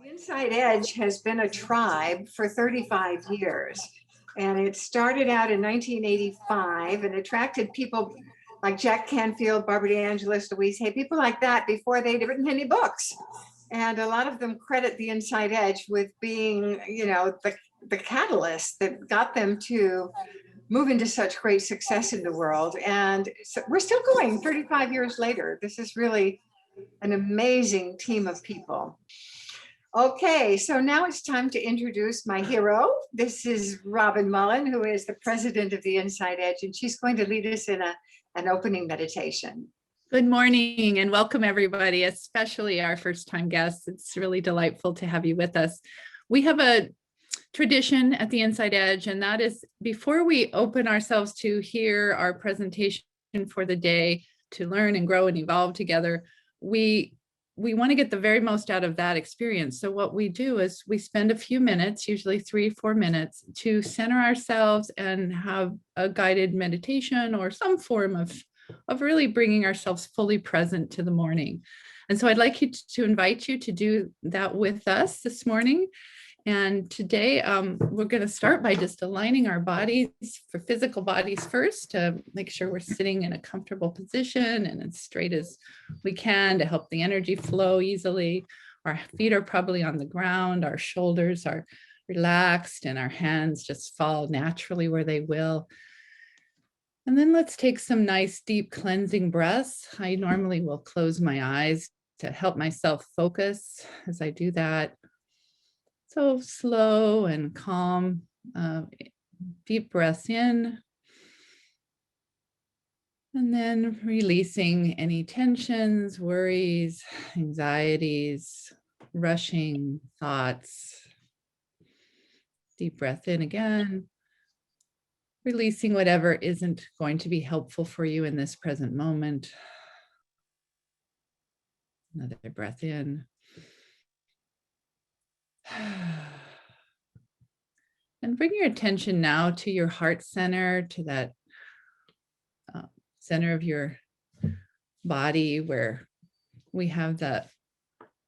Inside Edge has been a tribe for 35 years. And it started out in 1985 and attracted people like Jack Canfield, Barbara DeAngelis, Louise Hay, people like that before they'd written any books. And a lot of them credit the Inside Edge with being, the catalyst that got them to move into such great success in the world. And so we're still going 35 years later. This is really an amazing team of people. Okay, so now it's time to introduce my hero. This is Robin Mullin, who is the president of the Inside Edge, and she's going to lead us in an opening meditation. Good morning and welcome everybody, especially our first-time guests. It's really delightful to have you with us. We have a tradition at the Inside Edge, and that is before we open ourselves to hear our presentation for the day, to learn and grow and evolve together, we want to get the very most out of that experience. So what we do is we spend a few minutes, usually 3-4 minutes, to center ourselves and have a guided meditation or some form of really bringing ourselves fully present to the morning. And so I'd like to invite you to do that with us this morning. And today we're going to start by just aligning our bodies for physical bodies first to make sure we're sitting in a comfortable position and as straight as we can to help the energy flow easily. Our feet are probably on the ground, our shoulders are relaxed, and our hands just fall naturally where they will. And then let's take some nice deep cleansing breaths. I normally will close my eyes to help myself focus as I do that. So slow and calm, deep breaths in, and then releasing any tensions, worries, anxieties, rushing thoughts. Deep breath in again, releasing whatever isn't going to be helpful for you in this present moment. Another breath in. And bring your attention now to your heart center, to that center of your body where we have that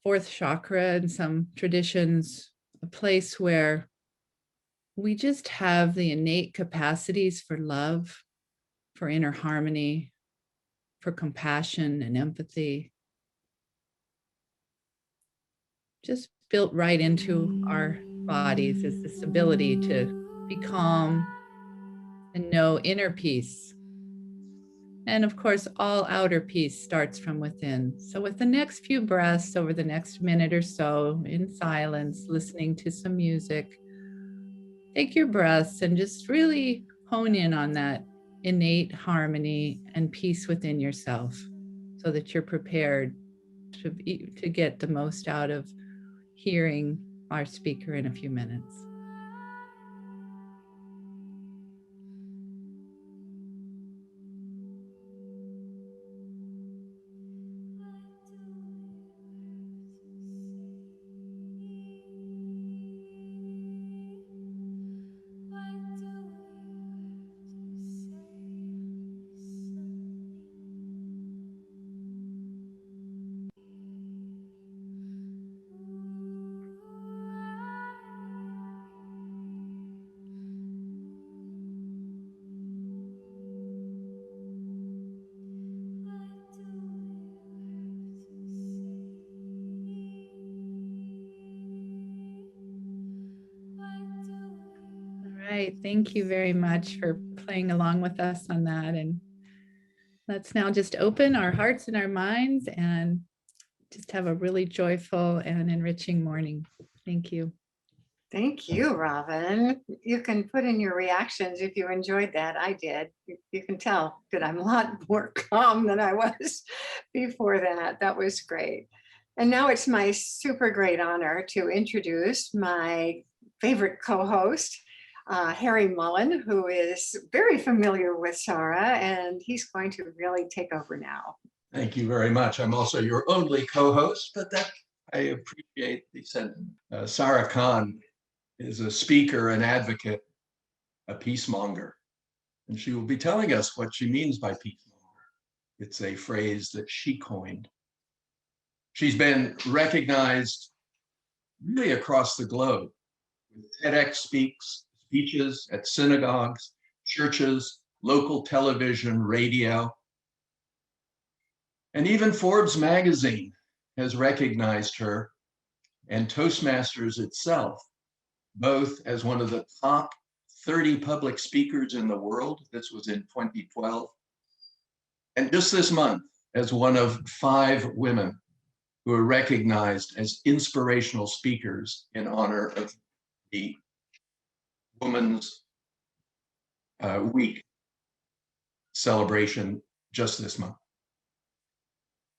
fourth chakra in some traditions, a place where we just have the innate capacities for love, for inner harmony, for compassion and empathy. Just built right into our bodies is this ability to be calm and know inner peace. And of course, all outer peace starts from within. So with the next few breaths over the next minute or so in silence, listening to some music, take your breaths and just really hone in on that innate harmony and peace within yourself so that you're prepared to get the most out of hearing our speaker in a few minutes. Right. Thank you very much for playing along with us on that. And let's now just open our hearts and our minds and just have a really joyful and enriching morning. Thank you. Thank you, Robin. You can put in your reactions if you enjoyed that. I did. You can tell that I'm a lot more calm than I was before that. That was great. And now it's my super great honor to introduce my favorite co-host, Harry Mullin, who is very familiar with Sarah, and he's going to really take over now. Thank you very much. I'm also your only co-host, but that I appreciate the sentiment. Sarah Khan is a speaker, an advocate, a peace-monger, and she will be telling us what she means by peace-monger. It's a phrase that she coined. She's been recognized really across the globe. TEDx speeches at synagogues, churches, local television, radio. And even Forbes Magazine has recognized her, and Toastmasters itself, both as one of the top 30 public speakers in the world. This was in 2012. And just this month, as one of 5 women who are recognized as inspirational speakers in honor of the Women's Week celebration just this month.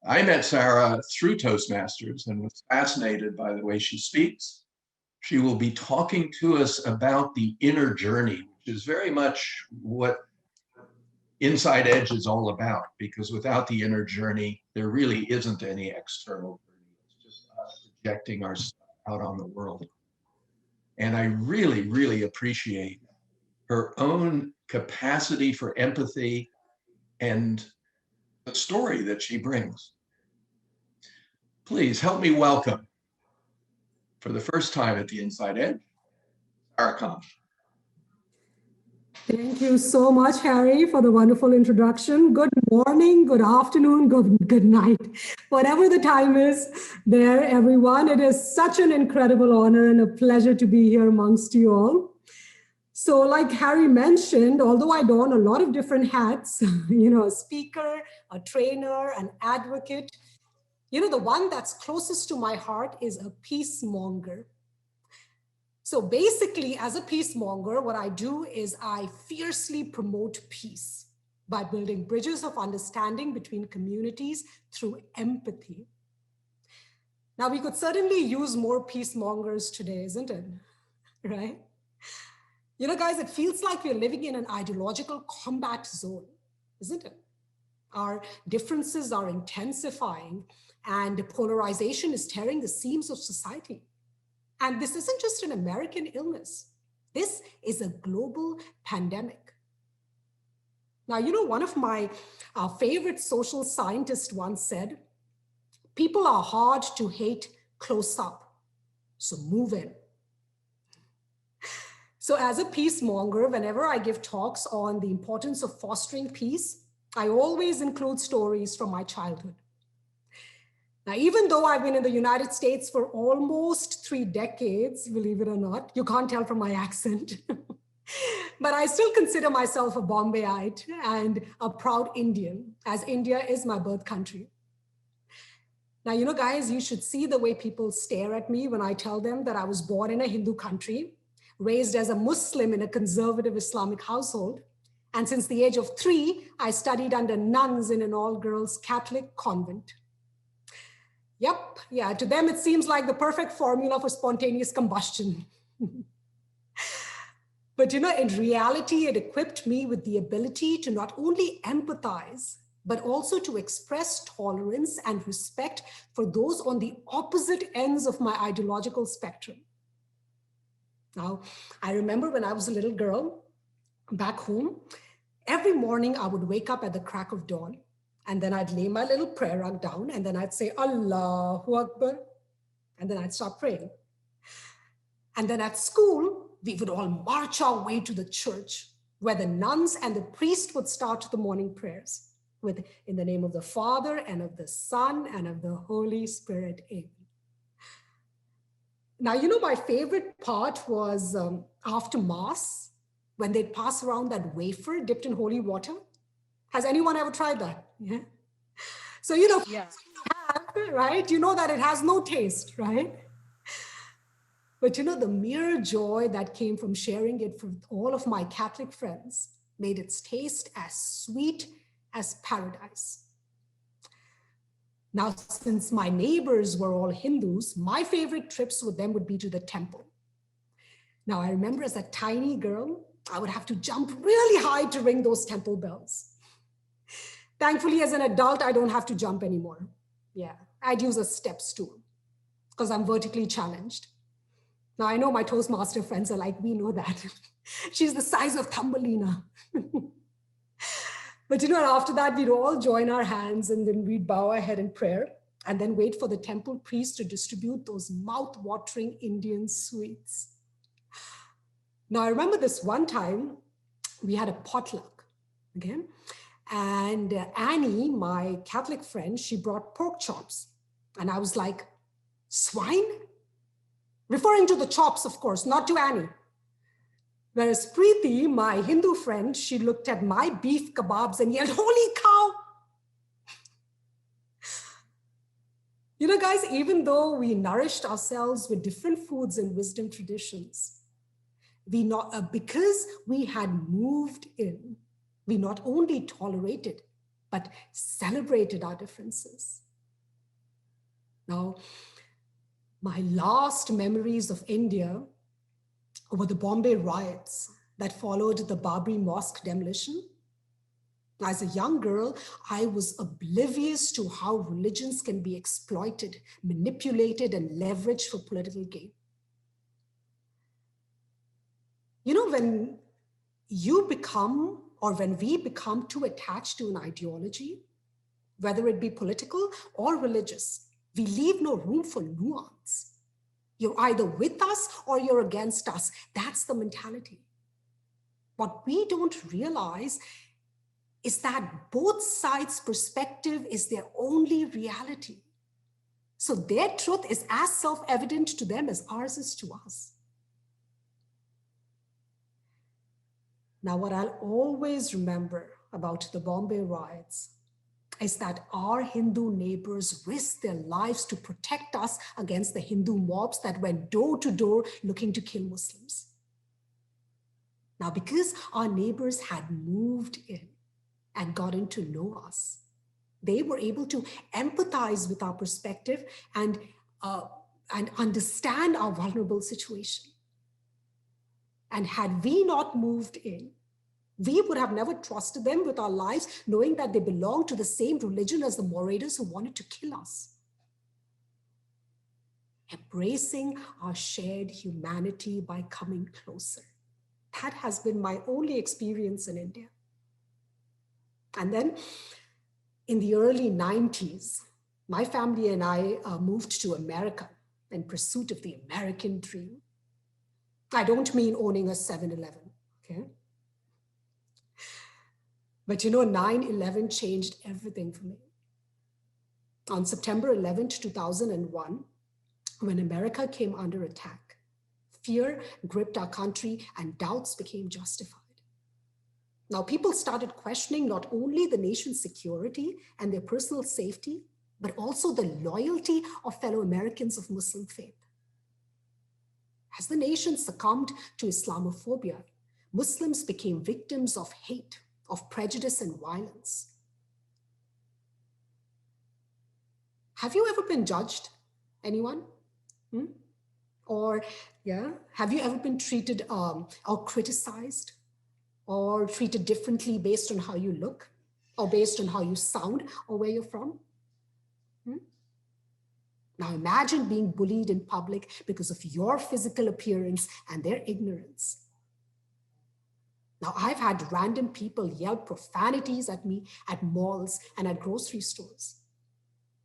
I met Sarah through Toastmasters and was fascinated by the way she speaks. She will be talking to us about the inner journey, which is very much what Inside Edge is all about, because without the inner journey, there really isn't any external journey. It's just us projecting ourselves out on the world. And I really, really appreciate her own capacity for empathy and the story that she brings. Please help me welcome, for the first time at the Inside Edge, Sarah Khan. Thank you so much, Harry, for the wonderful introduction. Good morning, good afternoon, good night. Whatever the time is there, everyone. It is such an incredible honor and a pleasure to be here amongst you all. So like Harry mentioned, although I don a lot of different hats, a speaker, a trainer, an advocate, the one that's closest to my heart is a peace-monger. So basically, as a peace-monger, what I do is I fiercely promote peace by building bridges of understanding between communities through empathy. Now, we could certainly use more peace-mongers today, isn't it? Right? Guys, it feels like we're living in an ideological combat zone, isn't it? Our differences are intensifying and polarization is tearing the seams of society. And this isn't just an American illness. This is a global pandemic. Now, one of my favorite social scientists once said, people are hard to hate close up, so move in. So as a peace-monger, whenever I give talks on the importance of fostering peace, I always include stories from my childhood. Now, even though I've been in the United States for almost 3 decades, believe it or not, you can't tell from my accent, but I still consider myself a Bombayite and a proud Indian, as India is my birth country. Now, guys, you should see the way people stare at me when I tell them that I was born in a Hindu country, raised as a Muslim in a conservative Islamic household, and since the age of 3, I studied under nuns in an all-girls Catholic convent. Yep, yeah, to them it seems like the perfect formula for spontaneous combustion. But in reality, it equipped me with the ability to not only empathize, but also to express tolerance and respect for those on the opposite ends of my ideological spectrum. Now, I remember when I was a little girl back home, every morning I would wake up at the crack of dawn. And then I'd lay my little prayer rug down and then I'd say, Allahu Akbar. And then I'd start praying. And then at school, we would all march our way to the church where the nuns and the priest would start the morning prayers with, in the name of the Father and of the Son and of the Holy Spirit. Amen. Now, my favorite part was after Mass, when they'd pass around that wafer dipped in holy water. Has anyone ever tried that? Yeah. So, Yeah. Right? You know that it has no taste, right? But, the mere joy that came from sharing it with all of my Catholic friends made its taste as sweet as paradise. Now, since my neighbors were all Hindus, my favorite trips with them would be to the temple. Now, I remember as a tiny girl, I would have to jump really high to ring those temple bells. Thankfully, as an adult, I don't have to jump anymore. Yeah, I'd use a step stool because I'm vertically challenged. Now, I know my Toastmaster friends are like, we know that. She's the size of Thumbelina. But after that, we'd all join our hands and then we'd bow our head in prayer. and then wait for the temple priest to distribute those mouth-watering Indian sweets. Now, I remember this one time we had a potluck, okay? And Annie, my Catholic friend, she brought pork chops. And I was like, swine? Referring to the chops, of course, not to Annie. Whereas Preeti, my Hindu friend, she looked at my beef kebabs and yelled, holy cow! You know, guys, even though we nourished ourselves with different foods and wisdom traditions, because we had moved in, we not only tolerated, but celebrated our differences. Now, my last memories of India were the Bombay riots that followed the Babri Mosque demolition. As a young girl, I was oblivious to how religions can be exploited, manipulated, and leveraged for political gain. You know, when you become, or when we become too attached to an ideology, whether it be political or religious, we leave no room for nuance. You're either with us or you're against us. That's the mentality. What we don't realize is that both sides' perspective is their only reality. So their truth is as self-evident to them as ours is to us. Now, what I'll always remember about the Bombay riots is that our Hindu neighbors risked their lives to protect us against the Hindu mobs that went door to door looking to kill Muslims. Now, because our neighbors had moved in and gotten to know us, they were able to empathize with our perspective and understand our vulnerable situation. And had we not moved in, we would have never trusted them with our lives, knowing that they belonged to the same religion as the marauders who wanted to kill us. Embracing our shared humanity by coming closer. That has been my only experience in India. And then in the early 90s, my family and I moved to America in pursuit of the American dream. I don't mean owning a 7-Eleven, okay? But you know, 9/11 changed everything for me. On September 11th, 2001, when America came under attack, fear gripped our country and doubts became justified. Now, people started questioning not only the nation's security and their personal safety, but also the loyalty of fellow Americans of Muslim faith. As the nation succumbed to Islamophobia, Muslims became victims of hate, of prejudice and violence. Have you ever been judged? Anyone? Or, yeah, have you ever been treated or criticized or treated differently based on how you look or based on how you sound or where you're from? Now imagine being bullied in public because of your physical appearance and their ignorance. Now, I've had random people yell profanities at me at malls and at grocery stores.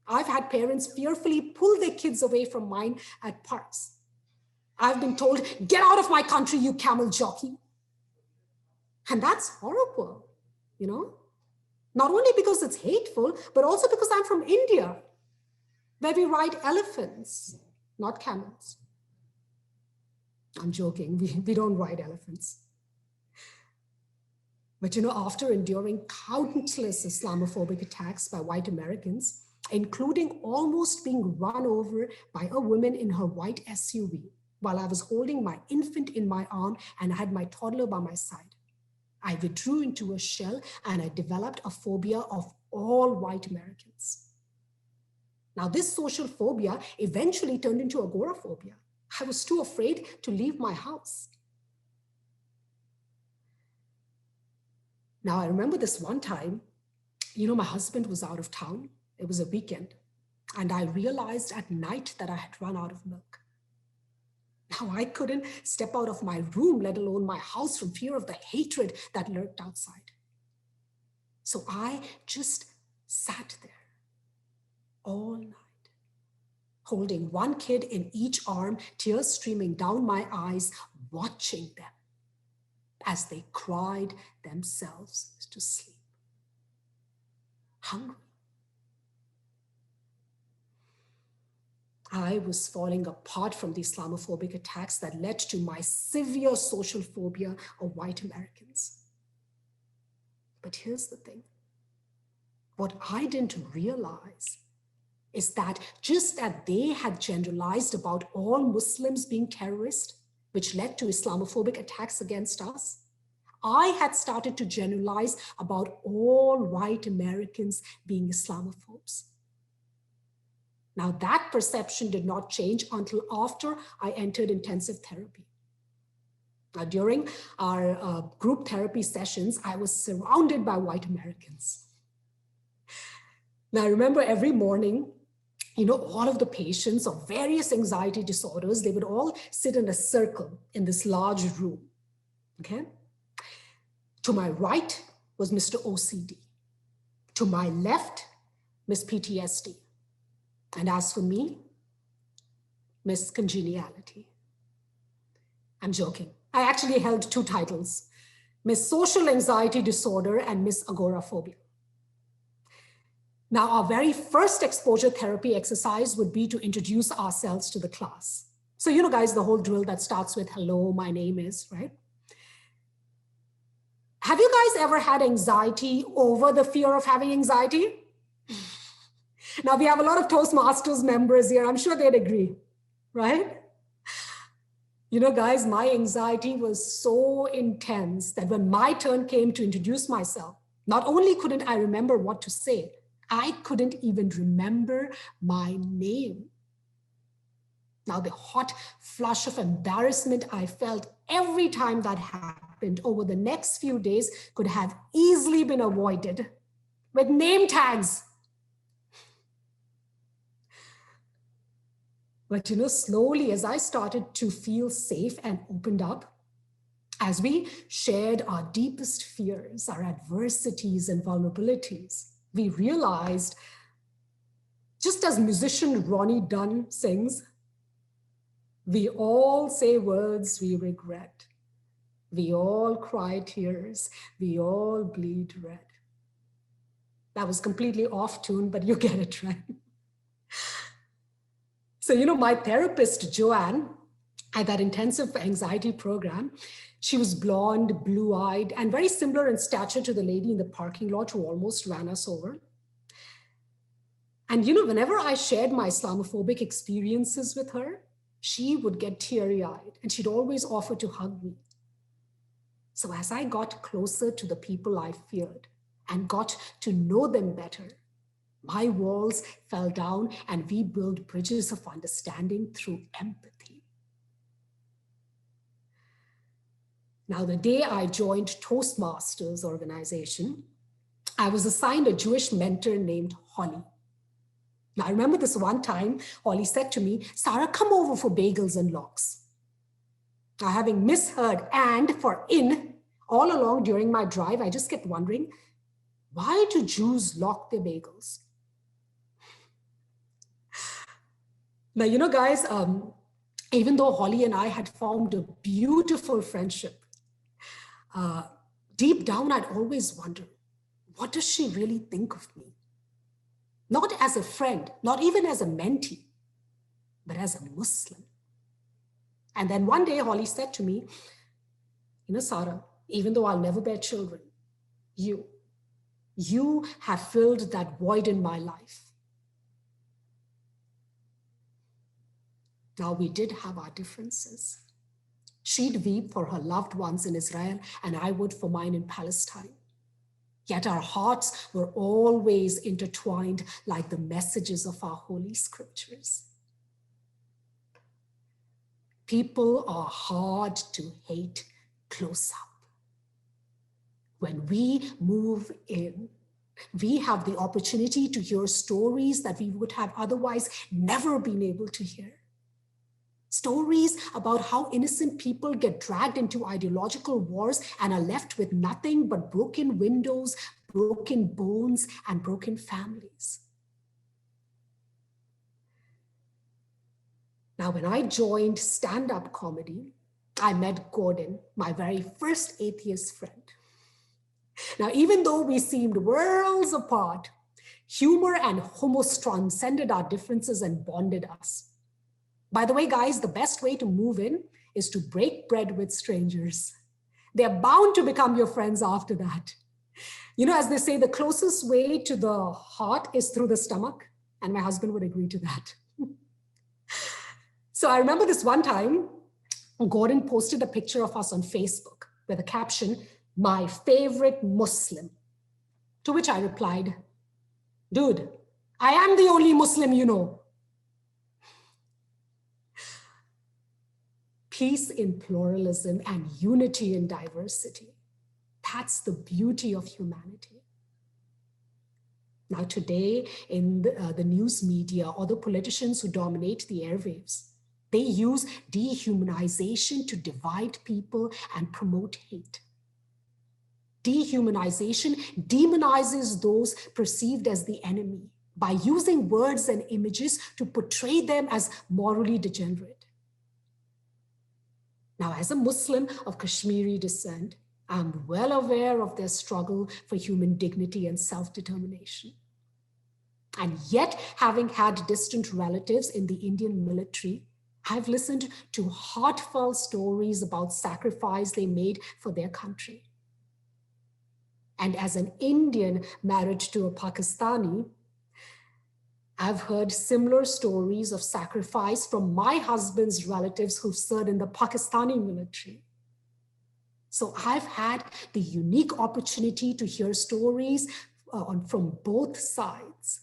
I've had parents fearfully pull their kids away from mine at parks. I've been told, get out of my country, you camel jockey. And that's horrible, you know? Not only because it's hateful, but also because I'm from India, where we ride elephants, not camels. I'm joking, we don't ride elephants. But you know, after enduring countless Islamophobic attacks by white Americans, including almost being run over by a woman in her white SUV while I was holding my infant in my arm and I had my toddler by my side, I withdrew into a shell and I developed a phobia of all white Americans. Now, this social phobia eventually turned into agoraphobia. I was too afraid to leave my house. Now, I remember this one time, you know, my husband was out of town. It was a weekend. And I realized at night that I had run out of milk. Now, I couldn't step out of my room, let alone my house, from fear of the hatred that lurked outside. So I just sat there all night. holding one kid in each arm, tears streaming down my eyes, watching them as they cried themselves to sleep. Hungry. I was falling apart from the Islamophobic attacks that led to my severe social phobia of white Americans. But here's the thing. What I didn't realize is that just as they had generalized about all Muslims being terrorists, which led to Islamophobic attacks against us, I had started to generalize about all white Americans being Islamophobes. Now that perception did not change until after I entered intensive therapy. Now, during our group therapy sessions, I was surrounded by white Americans. Now, I remember every morning, all of the patients of various anxiety disorders, they would all sit in a circle in this large room, okay? To my right was Mr. OCD. To my left, Miss PTSD. And as for me, Miss Congeniality. I'm joking. I actually held two titles, Miss Social Anxiety Disorder and Miss Agoraphobia. Now, our very first exposure therapy exercise would be to introduce ourselves to the class. So, guys, the whole drill that starts with, hello, my name is, right? Have you guys ever had anxiety over the fear of having anxiety? Now, we have a lot of Toastmasters members here. I'm sure they'd agree, right? Guys, my anxiety was so intense that when my turn came to introduce myself, not only couldn't I remember what to say, I couldn't even remember my name. Now, the hot flush of embarrassment I felt every time that happened over the next few days could have easily been avoided with name tags. But slowly as I started to feel safe and opened up, as we shared our deepest fears, our adversities and vulnerabilities, we realized, just as musician Ronnie Dunn sings, we all say words we regret. We all cry tears. We all bleed red. That was completely off tune, but you get it, right? So, my therapist, Joanne, at that intensive anxiety program, she was blonde, blue-eyed, and very similar in stature to the lady in the parking lot who almost ran us over. And, whenever I shared my Islamophobic experiences with her, she would get teary-eyed and she'd always offer to hug me. So as I got closer to the people I feared and got to know them better, my walls fell down and we built bridges of understanding through empathy. Now, the day I joined Toastmasters organization, I was assigned a Jewish mentor named Holly. Now, I remember this one time, Holly said to me, Sarah, come over for bagels and lox. Now, having misheard and for in all along during my drive, I just kept wondering, why do Jews lock their bagels? Now, guys, even though Holly and I had formed a beautiful friendship, deep down, I'd always wonder, what does she really think of me? Not as a friend, not even as a mentee, but as a Muslim. And then one day, Holly said to me, Sarah, even though I'll never bear children, you have filled that void in my life. Now, we did have our differences. She'd weep for her loved ones in Israel, and I would for mine in Palestine. Yet our hearts were always intertwined like the messages of our holy scriptures. People are hard to hate close up. When we move in, we have the opportunity to hear stories that we would have otherwise never been able to hear. Stories about how innocent people get dragged into ideological wars and are left with nothing but broken windows, broken bones, and broken families. Now, when I joined stand-up comedy, I met Gordon, my very first atheist friend. Now, even though we seemed worlds apart, humor and hummus transcended our differences and bonded us. By the way, guys, the best way to move in is to break bread with strangers. They're bound to become your friends after that. You know, as they say, the closest way to the heart is through the stomach, and my husband would agree to that. So I remember this one time, Gordon posted a picture of us on Facebook with a caption, "My favorite Muslim." To which I replied, "Dude, I am the only Muslim you know." Peace in pluralism and unity in diversity. That's the beauty of humanity. Now today, in the news media or the politicians who dominate the airwaves, they use dehumanization to divide people and promote hate. Dehumanization demonizes those perceived as the enemy by using words and images to portray them as morally degenerate. Now, as a Muslim of Kashmiri descent, I'm well aware of their struggle for human dignity and self-determination. And yet, having had distant relatives in the Indian military, I've listened to heartfelt stories about sacrifice they made for their country. And as an Indian married to a Pakistani, I've heard similar stories of sacrifice from my husband's relatives who've served in the Pakistani military. So I've had the unique opportunity to hear stories from both sides.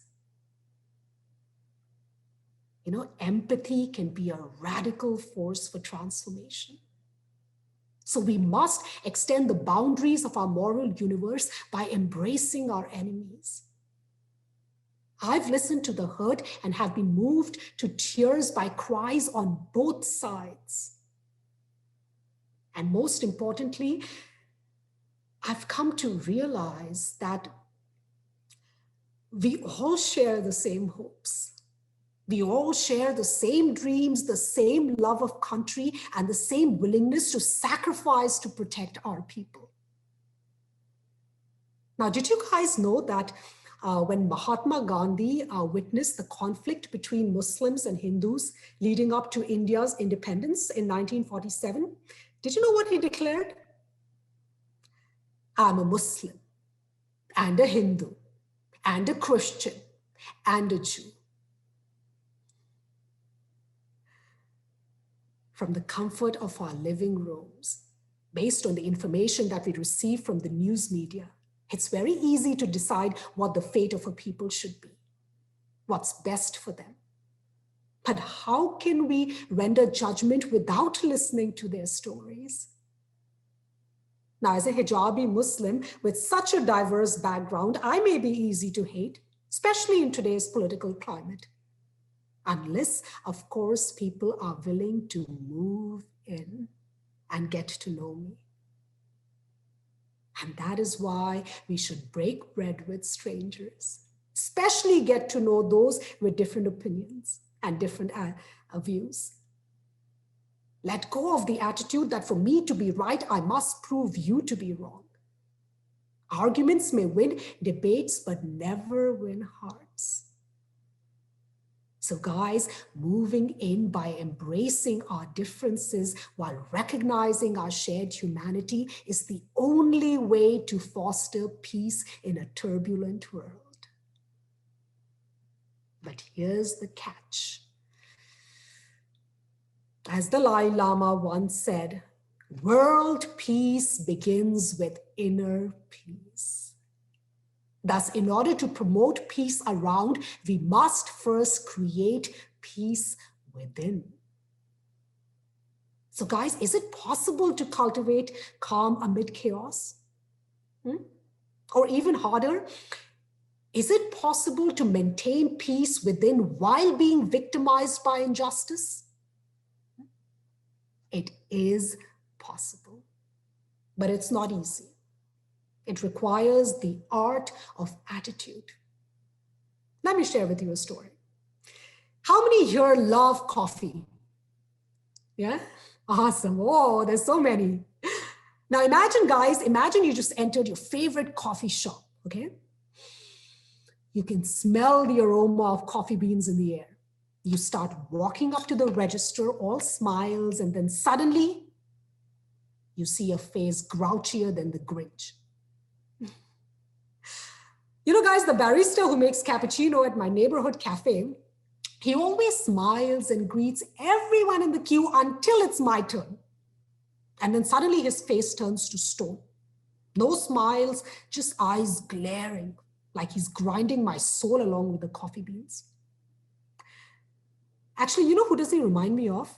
You know, empathy can be a radical force for transformation. So we must extend the boundaries of our moral universe by embracing our enemies. I've listened to the hurt and have been moved to tears by cries on both sides. And most importantly, I've come to realize that we all share the same hopes. We all share the same dreams, the same love of country, and the same willingness to sacrifice to protect our people. Now, did you guys know that when Mahatma Gandhi witnessed the conflict between Muslims and Hindus leading up to India's independence in 1947, did you know what he declared? "I'm a Muslim and a Hindu and a Christian and a Jew." From the comfort of our living rooms, based on the information that we receive from the news media, it's very easy to decide what the fate of a people should be, what's best for them. But how can we render judgment without listening to their stories? Now, as a hijabi Muslim with such a diverse background, I may be easy to hate, especially in today's political climate. Unless, of course, people are willing to move in and get to know me. And that is why we should break bread with strangers, especially get to know those with different opinions and different views. Let go of the attitude that for me to be right, I must prove you to be wrong. Arguments may win debates, but never win hearts. So guys, moving in by embracing our differences while recognizing our shared humanity is the only way to foster peace in a turbulent world. But here's the catch. As the Dalai Lama once said, world peace begins with inner peace. Thus, in order to promote peace around, we must first create peace within. So guys, is it possible to cultivate calm amid chaos? Or even harder, is it possible to maintain peace within while being victimized by injustice? It is possible, but it's not easy. It requires the art of attitude. Let me share with you a story. How many here love coffee? Yeah, awesome. Oh, there's so many. Now imagine, guys, imagine you just entered your favorite coffee shop, okay? You can smell the aroma of coffee beans in the air. You start walking up to the register, all smiles, and then suddenly you see a face grouchier than the Grinch. You know, guys, the barista who makes cappuccino at my neighborhood cafe, he always smiles and greets everyone in the queue until it's my turn. And then suddenly his face turns to stone. No smiles, just eyes glaring, like he's grinding my soul along with the coffee beans. Actually, you know who does he remind me of?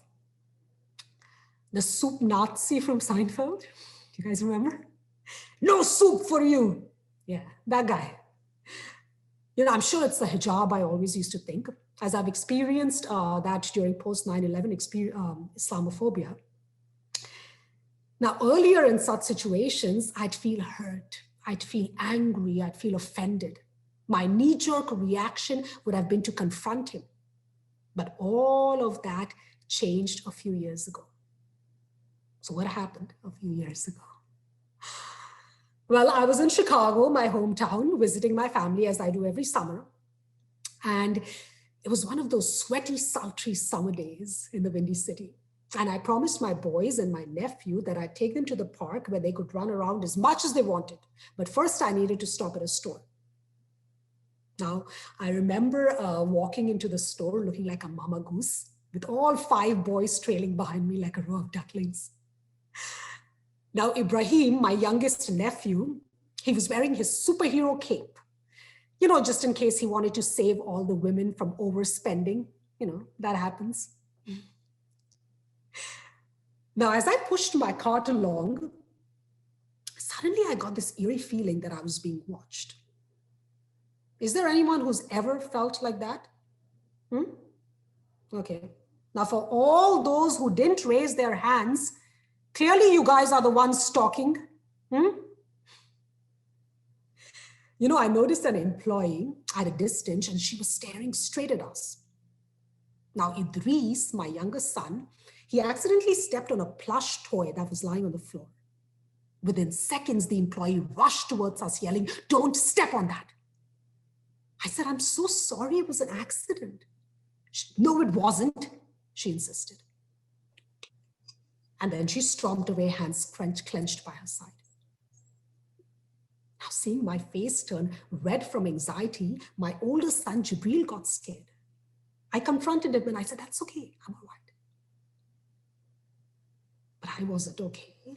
The soup Nazi from Seinfeld. You guys remember? No soup for you. Yeah, that guy. You know, I'm sure it's the hijab I always used to think, as I've experienced that during post 9/11 Islamophobia. Now, earlier in such situations, I'd feel hurt, I'd feel angry, I'd feel offended. My knee-jerk reaction would have been to confront him. But all of that changed a few years ago. So what happened a few years ago? Well, I was in Chicago, my hometown, visiting my family as I do every summer. And it was one of those sweaty, sultry summer days in the Windy City. And I promised my boys and my nephew that I'd take them to the park where they could run around as much as they wanted. But first I needed to stop at a store. Now, I remember walking into the store looking like a mama goose with all 5 boys trailing behind me like a row of ducklings. Now, Ibrahim, my youngest nephew, he was wearing his superhero cape, you know, just in case he wanted to save all the women from overspending. You know, that happens. Now, as I pushed my cart along, suddenly I got this eerie feeling that I was being watched. Is there anyone who's ever felt like that? Okay. Now, for all those who didn't raise their hands, clearly you guys are the ones stalking. You know, I noticed an employee at a distance and she was staring straight at us. Now, Idris, my youngest son, he accidentally stepped on a plush toy that was lying on the floor. Within seconds, the employee rushed towards us yelling, "Don't step on that." I said, "I'm so sorry, it was an accident." "No, it wasn't," she insisted. And then she stormed away, hands clenched by her side. Now, seeing my face turn red from anxiety, my oldest son, Jibril, got scared. I confronted him and I said, "That's okay, I'm all right." But I wasn't okay.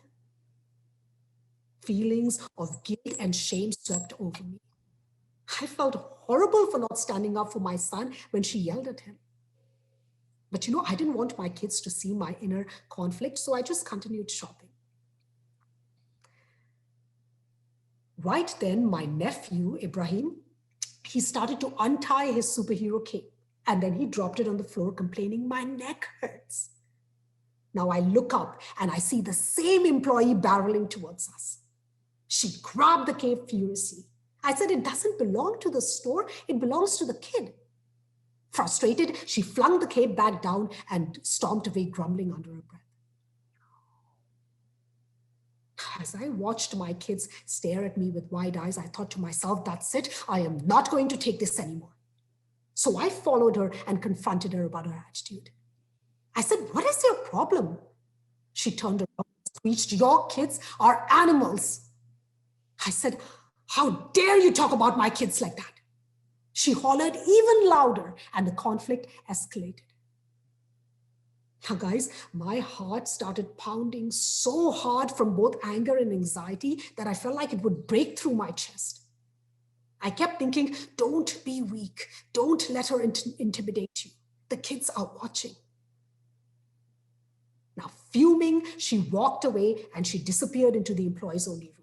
Feelings of guilt and shame swept over me. I felt horrible for not standing up for my son when she yelled at him. But you know, I didn't want my kids to see my inner conflict, so I just continued shopping. Right then, my nephew, Ibrahim, he started to untie his superhero cape, and then he dropped it on the floor, complaining, "My neck hurts." Now I look up and I see the same employee barreling towards us. She grabbed the cape furiously. I said, "It doesn't belong to the store, it belongs to the kid." Frustrated, she flung the cape back down and stomped away, grumbling under her breath. As I watched my kids stare at me with wide eyes, I thought to myself, that's it, I am not going to take this anymore. So I followed her and confronted her about her attitude. I said, "What is your problem?" She turned around and screeched, "Your kids are animals." I said, "How dare you talk about my kids like that?" She hollered even louder and the conflict escalated. Now, guys, my heart started pounding so hard from both anger and anxiety that I felt like it would break through my chest. I kept thinking, don't be weak. Don't let her intimidate you. The kids are watching. Now, fuming, she walked away and she disappeared into the employees' only room.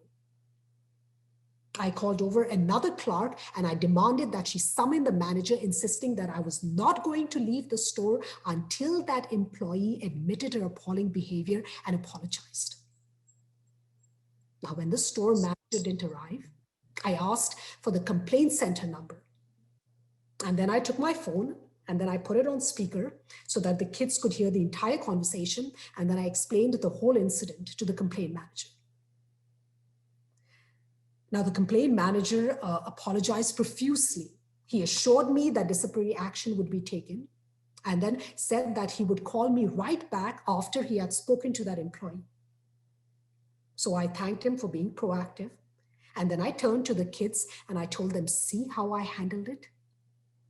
I called over another clerk and I demanded that she summon the manager, insisting that I was not going to leave the store until that employee admitted her appalling behavior and apologized. Now, when the store manager didn't arrive, I asked for the complaint center number. And then I took my phone and then I put it on speaker so that the kids could hear the entire conversation, and then I explained the whole incident to the complaint manager. Now, the complaint manager apologized profusely. He assured me that disciplinary action would be taken, and then said that he would call me right back after he had spoken to that employee. So I thanked him for being proactive. And then I turned to the kids and I told them, see how I handled it?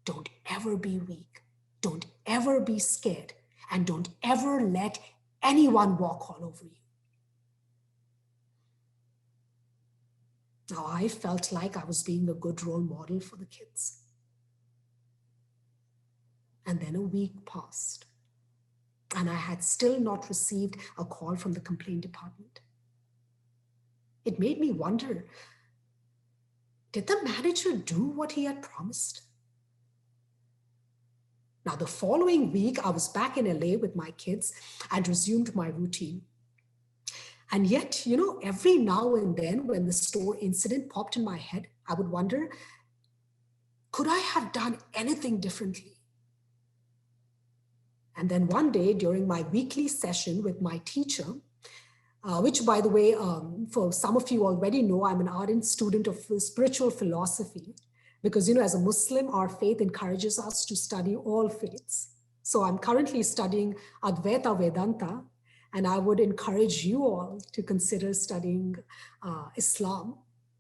Don't ever be weak. Don't ever be scared. And don't ever let anyone walk all over you. Now, I felt like I was being a good role model for the kids. And then a week passed, and I had still not received a call from the complaint department. It made me wonder, did the manager do what he had promised? Now, the following week, I was back in LA with my kids and resumed my routine. And yet, every now and then when the store incident popped in my head, I would wonder, could I have done anything differently? And then one day during my weekly session with my teacher, which, by the way, for some of you already know, I'm an ardent student of spiritual philosophy because, as a Muslim, our faith encourages us to study all faiths. So I'm currently studying Advaita Vedanta, and I would encourage you all to consider studying Islam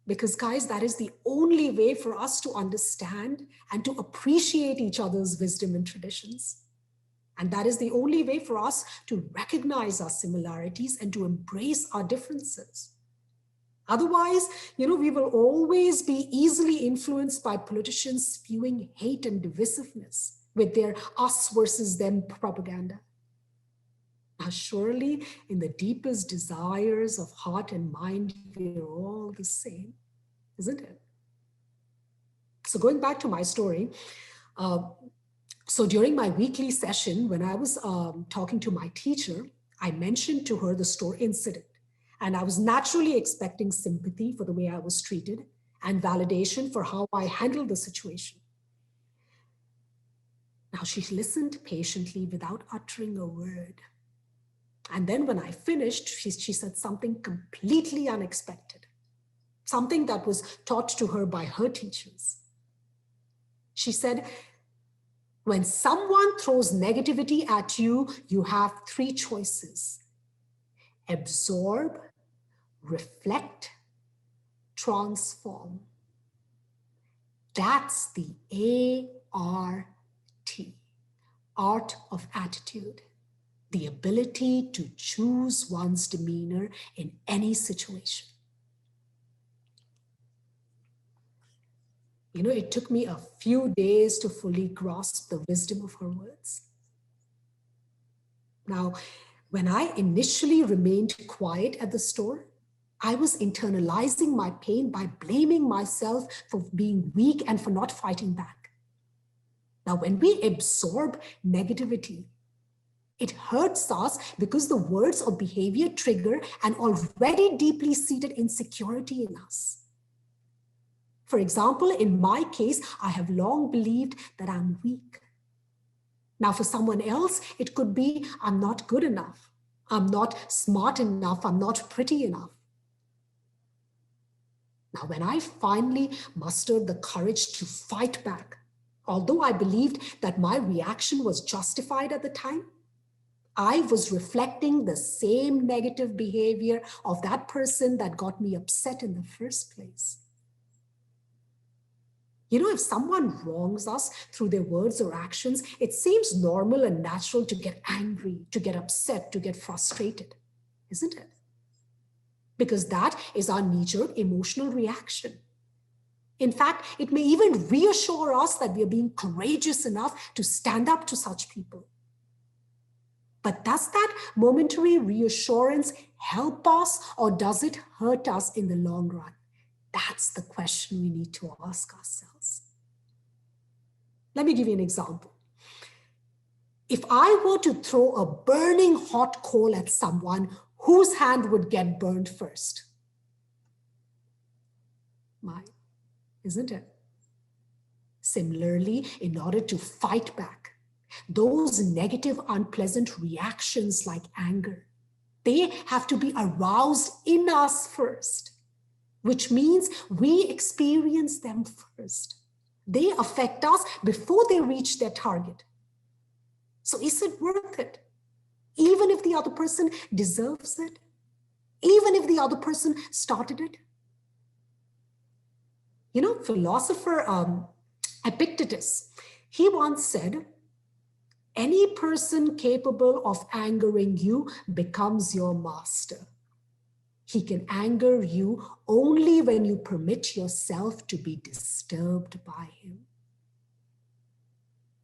because, guys, that is the only way for us to understand and to appreciate each other's wisdom and traditions. And that is the only way for us to recognize our similarities and to embrace our differences. Otherwise, we will always be easily influenced by politicians spewing hate and divisiveness with their us versus them propaganda. Now, surely in the deepest desires of heart and mind, we're all the same, isn't it? So going back to my story, so during my weekly session, when I was talking to my teacher, I mentioned to her the store incident. And I was naturally expecting sympathy for the way I was treated and validation for how I handled the situation. Now, she listened patiently without uttering a word. And then when I finished, she said something completely unexpected, something that was taught to her by her teachers. She said, when someone throws negativity at you, you have three choices: absorb, reflect, transform. That's the ART, art of attitude, the ability to choose one's demeanor in any situation. It took me a few days to fully grasp the wisdom of her words. Now, when I initially remained quiet at the store, I was internalizing my pain by blaming myself for being weak and for not fighting back. Now, when we absorb negativity, it hurts us because the words or behavior trigger an already deeply seated insecurity in us. For example, in my case, I have long believed that I'm weak. Now, for someone else, it could be, I'm not good enough. I'm not smart enough. I'm not pretty enough. Now, when I finally mustered the courage to fight back, although I believed that my reaction was justified at the time, I was reflecting the same negative behavior of that person that got me upset in the first place. If someone wrongs us through their words or actions, it seems normal and natural to get angry, to get upset, to get frustrated, isn't it? Because that is our knee-jerk emotional reaction. In fact, it may even reassure us that we are being courageous enough to stand up to such people. But does that momentary reassurance help us, or does it hurt us in the long run? That's the question we need to ask ourselves. Let me give you an example. If I were to throw a burning hot coal at someone, whose hand would get burned first? Mine, isn't it? Similarly, in order to fight back, those negative, unpleasant reactions like anger, they have to be aroused in us first, which means we experience them first. They affect us before they reach their target. So is it worth it? Even if the other person deserves it? Even if the other person started it? You know, philosopher Epictetus, he once said, any person capable of angering you becomes your master. He can anger you only when you permit yourself to be disturbed by him.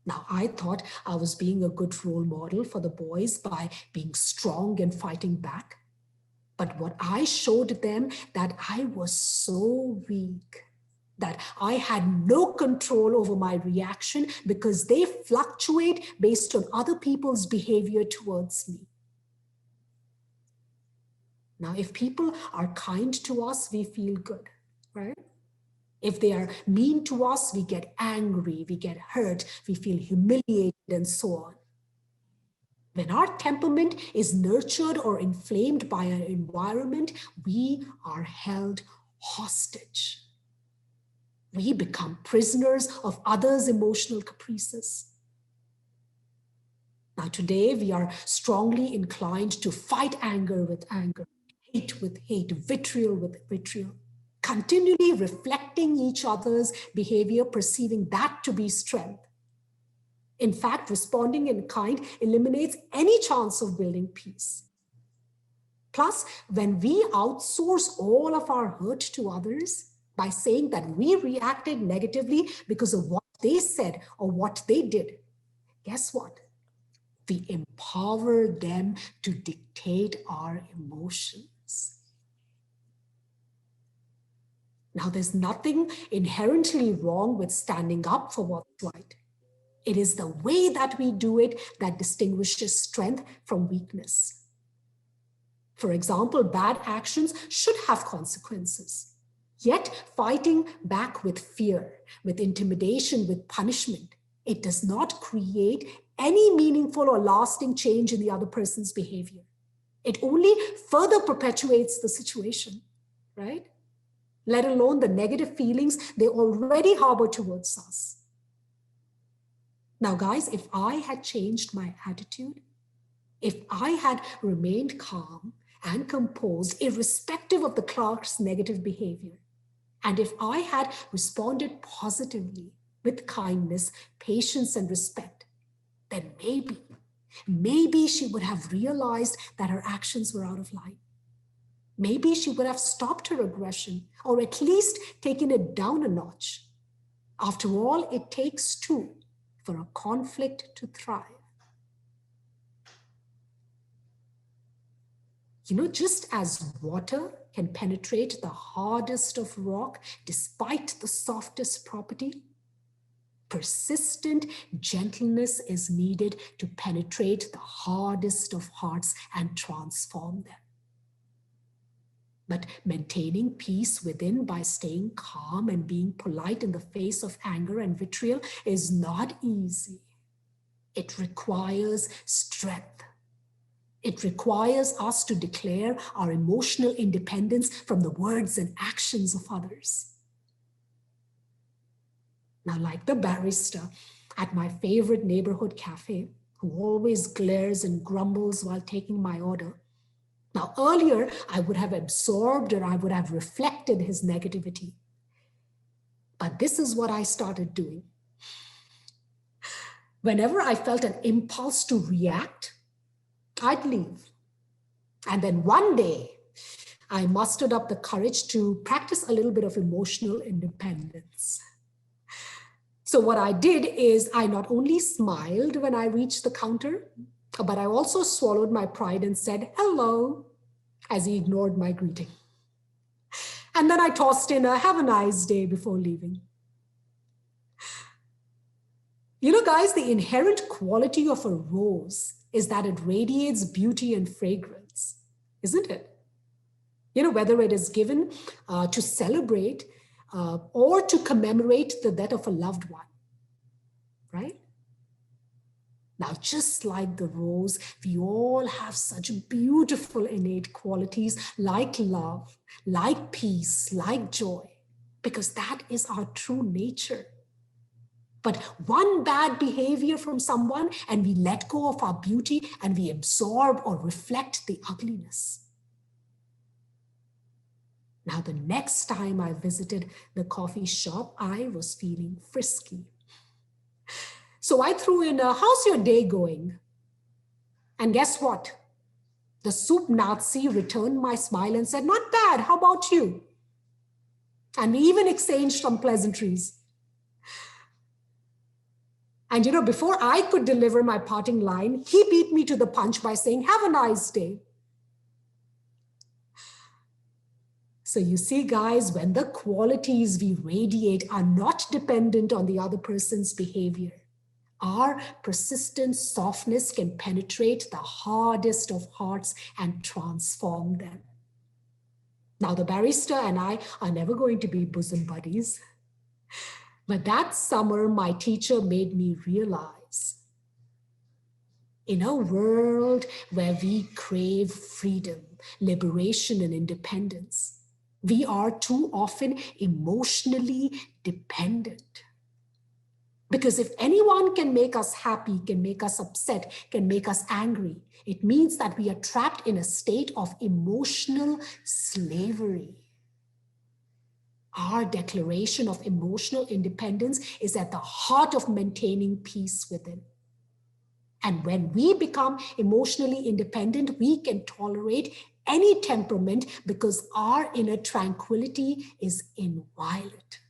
Now, I thought I was being a good role model for the boys by being strong and fighting back. But what I showed them that I was so weak, that I had no control over my reaction because they fluctuate based on other people's behavior towards me. Now, if people are kind to us, we feel good, right? If they are mean to us, we get angry, we get hurt, we feel humiliated, and so on. When our temperament is nurtured or inflamed by our environment, we are held hostage. We become prisoners of others' emotional caprices. Now, today, we are strongly inclined to fight anger with anger, hate with hate, vitriol with vitriol, continually reflecting each other's behavior, perceiving that to be strength. In fact, responding in kind eliminates any chance of building peace. Plus, when we outsource all of our hurt to others by saying that we reacted negatively because of what they said or what they did, guess what? We empower them to dictate our emotions. Now, there's nothing inherently wrong with standing up for what's right. It is the way that we do it that distinguishes strength from weakness. For example, bad actions should have consequences. Yet, fighting back with fear, with intimidation, with punishment, it does not create any meaningful or lasting change in the other person's behavior. It only further perpetuates the situation, right? Let alone the negative feelings they already harbor towards us. Now, guys, if I had changed my attitude, if I had remained calm and composed, irrespective of the clerk's negative behavior, and if I had responded positively with kindness, patience, and respect, then maybe she would have realized that her actions were out of line. Maybe she would have stopped her aggression or at least taken it down a notch. After all, it takes two for a conflict to thrive. You know, just as water can penetrate the hardest of rock despite the softest property, persistent gentleness is needed to penetrate the hardest of hearts and transform them. But maintaining peace within by staying calm and being polite in the face of anger and vitriol is not easy. It requires strength. It requires us to declare our emotional independence from the words and actions of others. Now, like the barista at my favorite neighborhood cafe, who always glares and grumbles while taking my order, now, earlier, I would have absorbed or I would have reflected his negativity. But this is what I started doing. Whenever I felt an impulse to react, I'd leave. And then one day, I mustered up the courage to practice a little bit of emotional independence. So what I did is I not only smiled when I reached the counter, but I also swallowed my pride and said, hello, as he ignored my greeting. And then I tossed in a have a nice day before leaving. You know, guys, the inherent quality of a rose is that it radiates beauty and fragrance, isn't it? You know, whether it is given to celebrate or to commemorate the death of a loved one. right? Now, just like the rose, we all have such beautiful innate qualities like love, like peace, like joy, because that is our true nature. But one bad behavior from someone and we let go of our beauty and we absorb or reflect the ugliness. Now, the next time I visited the coffee shop, I was feeling frisky. So I threw in a, "How's your day going?" And guess what? The soup Nazi returned my smile and said, "Not bad, how about you?" And we even exchanged some pleasantries. And before I could deliver my parting line, he beat me to the punch by saying, "Have a nice day." So you see, guys, when the qualities we radiate are not dependent on the other person's behavior, our persistent softness can penetrate the hardest of hearts and transform them. Now, the barrister and I are never going to be bosom buddies. But that summer, my teacher made me realize, in a world where we crave freedom, liberation, and independence, we are too often emotionally dependent. Because if anyone can make us happy, can make us upset, can make us angry, it means that we are trapped in a state of emotional slavery. Our declaration of emotional independence is at the heart of maintaining peace within. And when we become emotionally independent, we can tolerate any temperament because our inner tranquility is inviolate.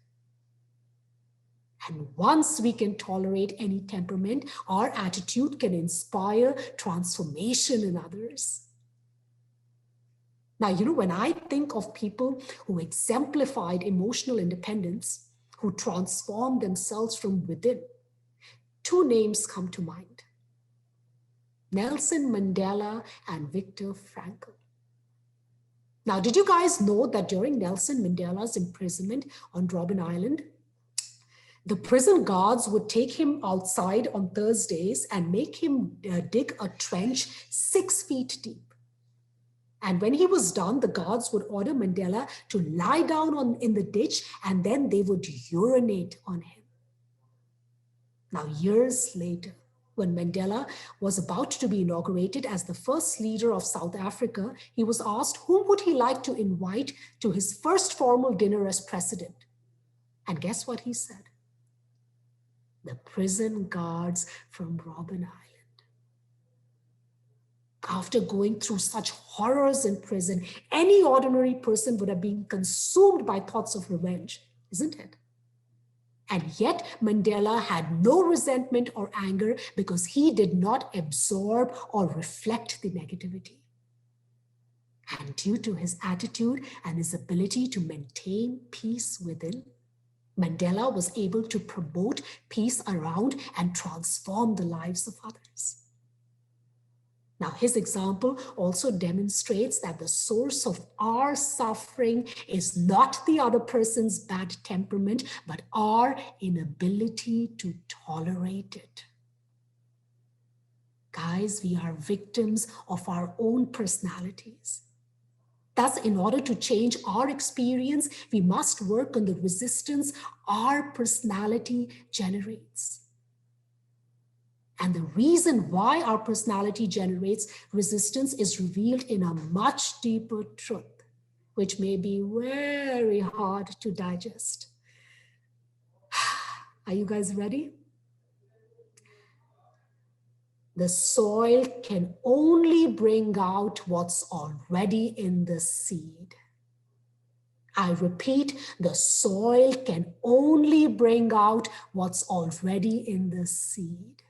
And once we can tolerate any temperament, our attitude can inspire transformation in others. Now, when I think of people who exemplified emotional independence, who transformed themselves from within, two names come to mind: Nelson Mandela and Viktor Frankl. Now, did you guys know that during Nelson Mandela's imprisonment on Robben Island, the prison guards would take him outside on Thursdays and make him dig a trench 6 feet deep? And when he was done, the guards would order Mandela to lie down in the ditch, and then they would urinate on him. Now, years later, when Mandela was about to be inaugurated as the first leader of South Africa, he was asked whom would he like to invite to his first formal dinner as president. And guess what he said? The prison guards from Robben Island. After going through such horrors in prison, any ordinary person would have been consumed by thoughts of revenge, isn't it? And yet Mandela had no resentment or anger because he did not absorb or reflect the negativity. And due to his attitude and his ability to maintain peace within, Mandela was able to promote peace around and transform the lives of others. Now, his example also demonstrates that the source of our suffering is not the other person's bad temperament, but our inability to tolerate it. Guys, we are victims of our own personalities. Thus, in order to change our experience, we must work on the resistance our personality generates. And the reason why our personality generates resistance is revealed in a much deeper truth, which may be very hard to digest. Are you guys ready? The soil can only bring out what's already in the seed. I repeat, the soil can only bring out what's already in the seed.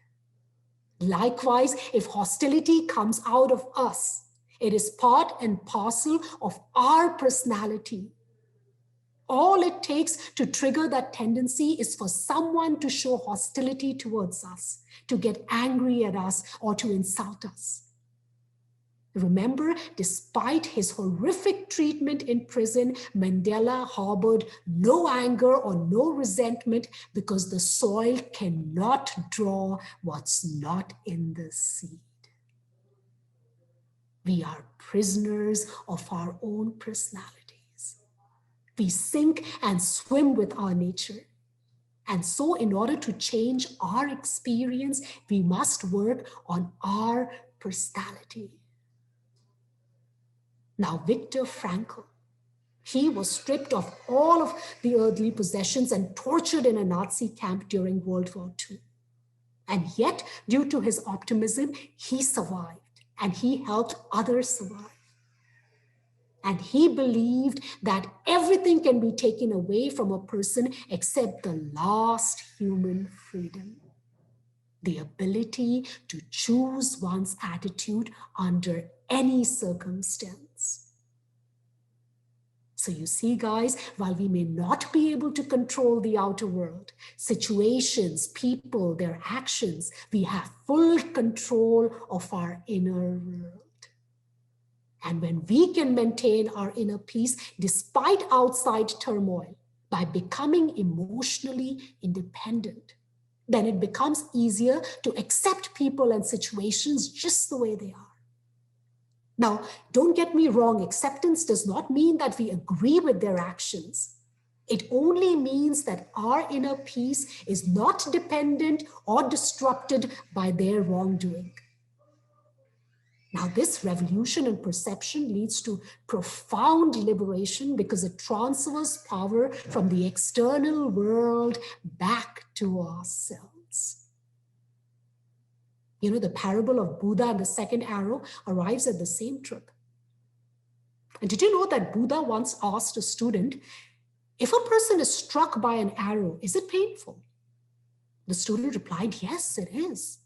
Likewise, if hostility comes out of us, it is part and parcel of our personality. All it takes to trigger that tendency is for someone to show hostility towards us, to get angry at us, or to insult us. Remember, despite his horrific treatment in prison, Mandela harbored no anger or no resentment because the soil cannot draw what's not in the seed. We are prisoners of our own personalities. We sink and swim with our nature. And so in order to change our experience, we must work on our personality. Now, Viktor Frankl, he was stripped of all of the earthly possessions and tortured in a Nazi camp during World War II. And yet, due to his optimism, he survived and he helped others survive. And he believed that everything can be taken away from a person except the last human freedom, the ability to choose one's attitude under any circumstance. So you see, guys, while we may not be able to control the outer world, situations, people, their actions, we have full control of our inner world. And when we can maintain our inner peace despite outside turmoil by becoming emotionally independent, then it becomes easier to accept people and situations just the way they are. Now, don't get me wrong, acceptance does not mean that we agree with their actions. It only means that our inner peace is not dependent or disrupted by their wrongdoing. Now, this revolution in perception leads to profound liberation because it transfers power from the external world back to ourselves. You know, the parable of Buddha and the second arrow arrives at the same truth. And did you know that Buddha once asked a student, if a person is struck by an arrow, is it painful? The student replied, yes, it is.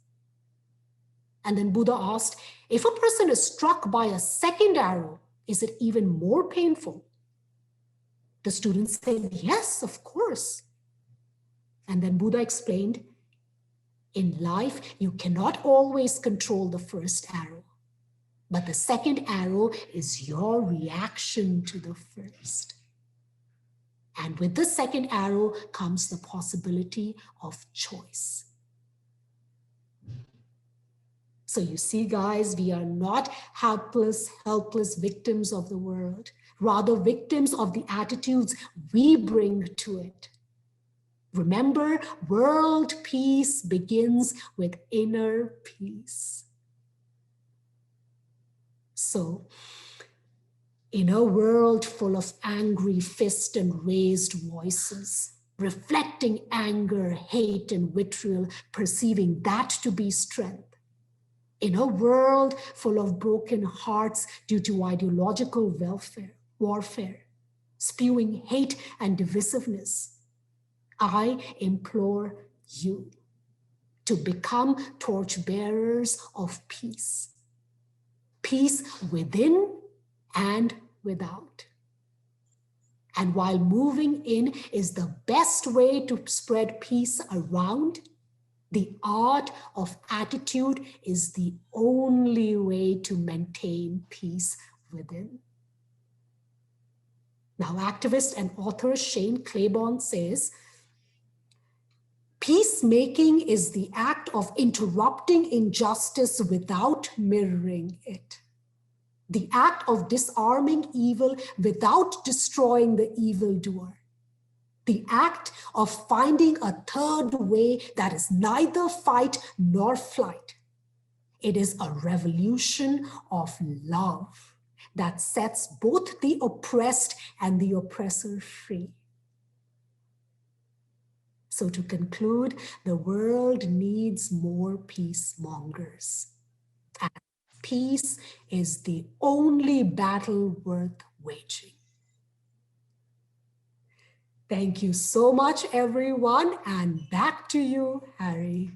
And then Buddha asked, if a person is struck by a second arrow, is it even more painful? The student said, yes, of course. And then Buddha explained, in life, you cannot always control the first arrow, but the second arrow is your reaction to the first. And with the second arrow comes the possibility of choice. So you see, guys, we are not helpless victims of the world, rather victims of the attitudes we bring to it. Remember, world peace begins with inner peace. So, in a world full of angry fists and raised voices, reflecting anger, hate, and vitriol, perceiving that to be strength, in a world full of broken hearts due to ideological warfare, spewing hate and divisiveness, I implore you to become torchbearers of peace. Peace within and without. And while moving in is the best way to spread peace around, the art of attitude is the only way to maintain peace within. Now, activist and author Shane Claiborne says, peacemaking is the act of interrupting injustice without mirroring it. The act of disarming evil without destroying the evildoer. The act of finding a third way that is neither fight nor flight. It is a revolution of love that sets both the oppressed and the oppressor free. So to conclude, the world needs more peace-mongers. And peace is the only battle worth waging. Thank you so much, everyone. And back to you, Harry.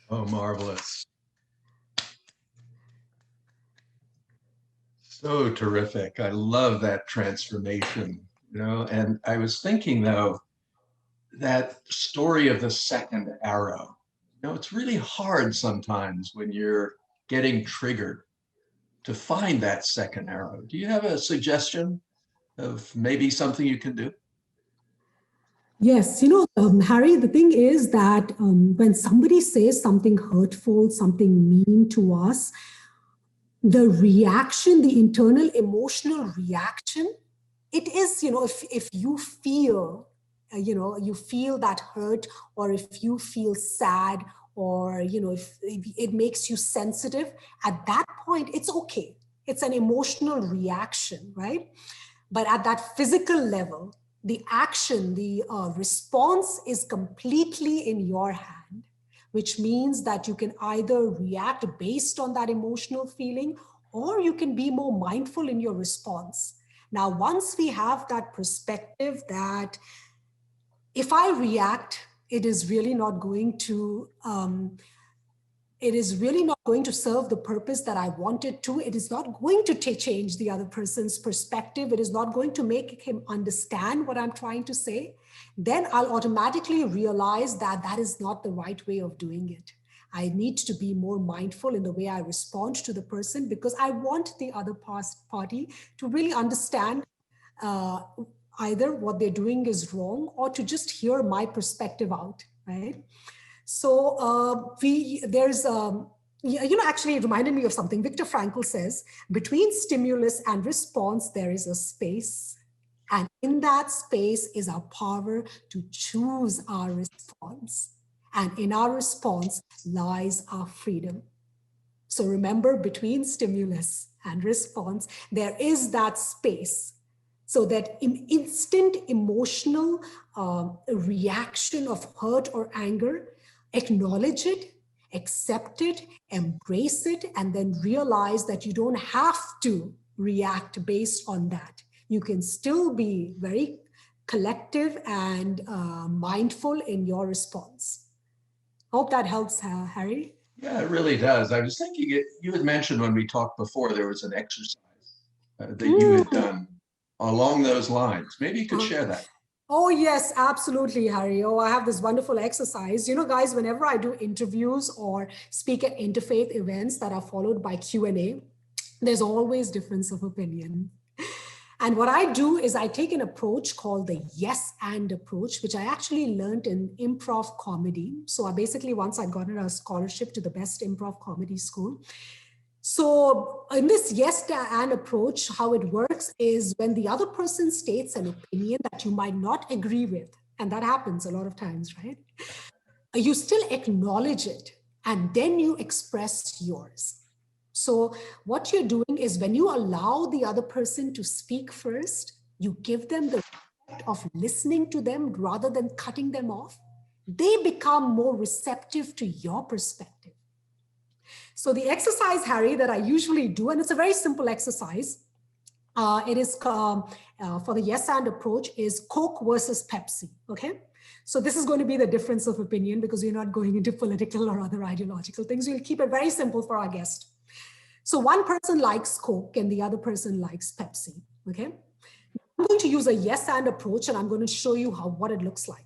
Oh, marvelous. So terrific. I love that transformation, and I was thinking, though, that story of the second arrow, it's really hard sometimes when you're getting triggered to find that second arrow? Do you have a suggestion of maybe something you can do? Yes, Harry, the thing is that when somebody says something hurtful, something mean to us, the reaction, the internal emotional reaction, it is, if you feel, you feel that hurt, or if you feel sad, or, if it makes you sensitive, at that point, it's okay. It's an emotional reaction, right? But at that physical level, the action, the response is completely in your hand, which means that you can either react based on that emotional feeling, or you can be more mindful in your response. Now, once we have that perspective that if I react, it is really not going to serve the purpose that I want it to. It is not going to change the other person's perspective. It is not going to make him understand what I'm trying to say. Then I'll automatically realize that that is not the right way of doing it. I need to be more mindful in the way I respond to the person, because I want the other party to really understand either what they're doing is wrong, or to just hear my perspective out, right? So actually it reminded me of something. Viktor Frankl says, between stimulus and response, there is a space. And in that space is our power to choose our response. And in our response lies our freedom. So remember, between stimulus and response, there is that space. So that instant emotional reaction of hurt or anger, acknowledge it, accept it, embrace it, and then realize that you don't have to react based on that. You can still be very collective and mindful in your response. Hope that helps, Harry. Yeah, it really does. I was thinking, you had mentioned when we talked before, there was an exercise that you had done along those lines. Maybe you could share that. Oh, yes, absolutely, Harry. Oh, I have this wonderful exercise. Guys, whenever I do interviews or speak at interfaith events that are followed by Q&A, there's always difference of opinion. And what I do is I take an approach called the yes and approach, which I actually learned in improv comedy. So once I got a scholarship to the best improv comedy school. So in this yes and approach, how it works is when the other person states an opinion that you might not agree with, and that happens a lot of times, right? You still acknowledge it, and then you express yours. So what you're doing is when you allow the other person to speak first, you give them the right of listening to them rather than cutting them off. They become more receptive to your perspective. So the exercise, Harry, that I usually do, and it's a very simple exercise, it is for the yes and approach, is Coke versus Pepsi, okay? So this is going to be the difference of opinion, because we're not going into political or other ideological things. We'll keep it very simple for our guest. So one person likes Coke and the other person likes Pepsi, okay? I'm going to use a yes and approach, and I'm going to show you what it looks like.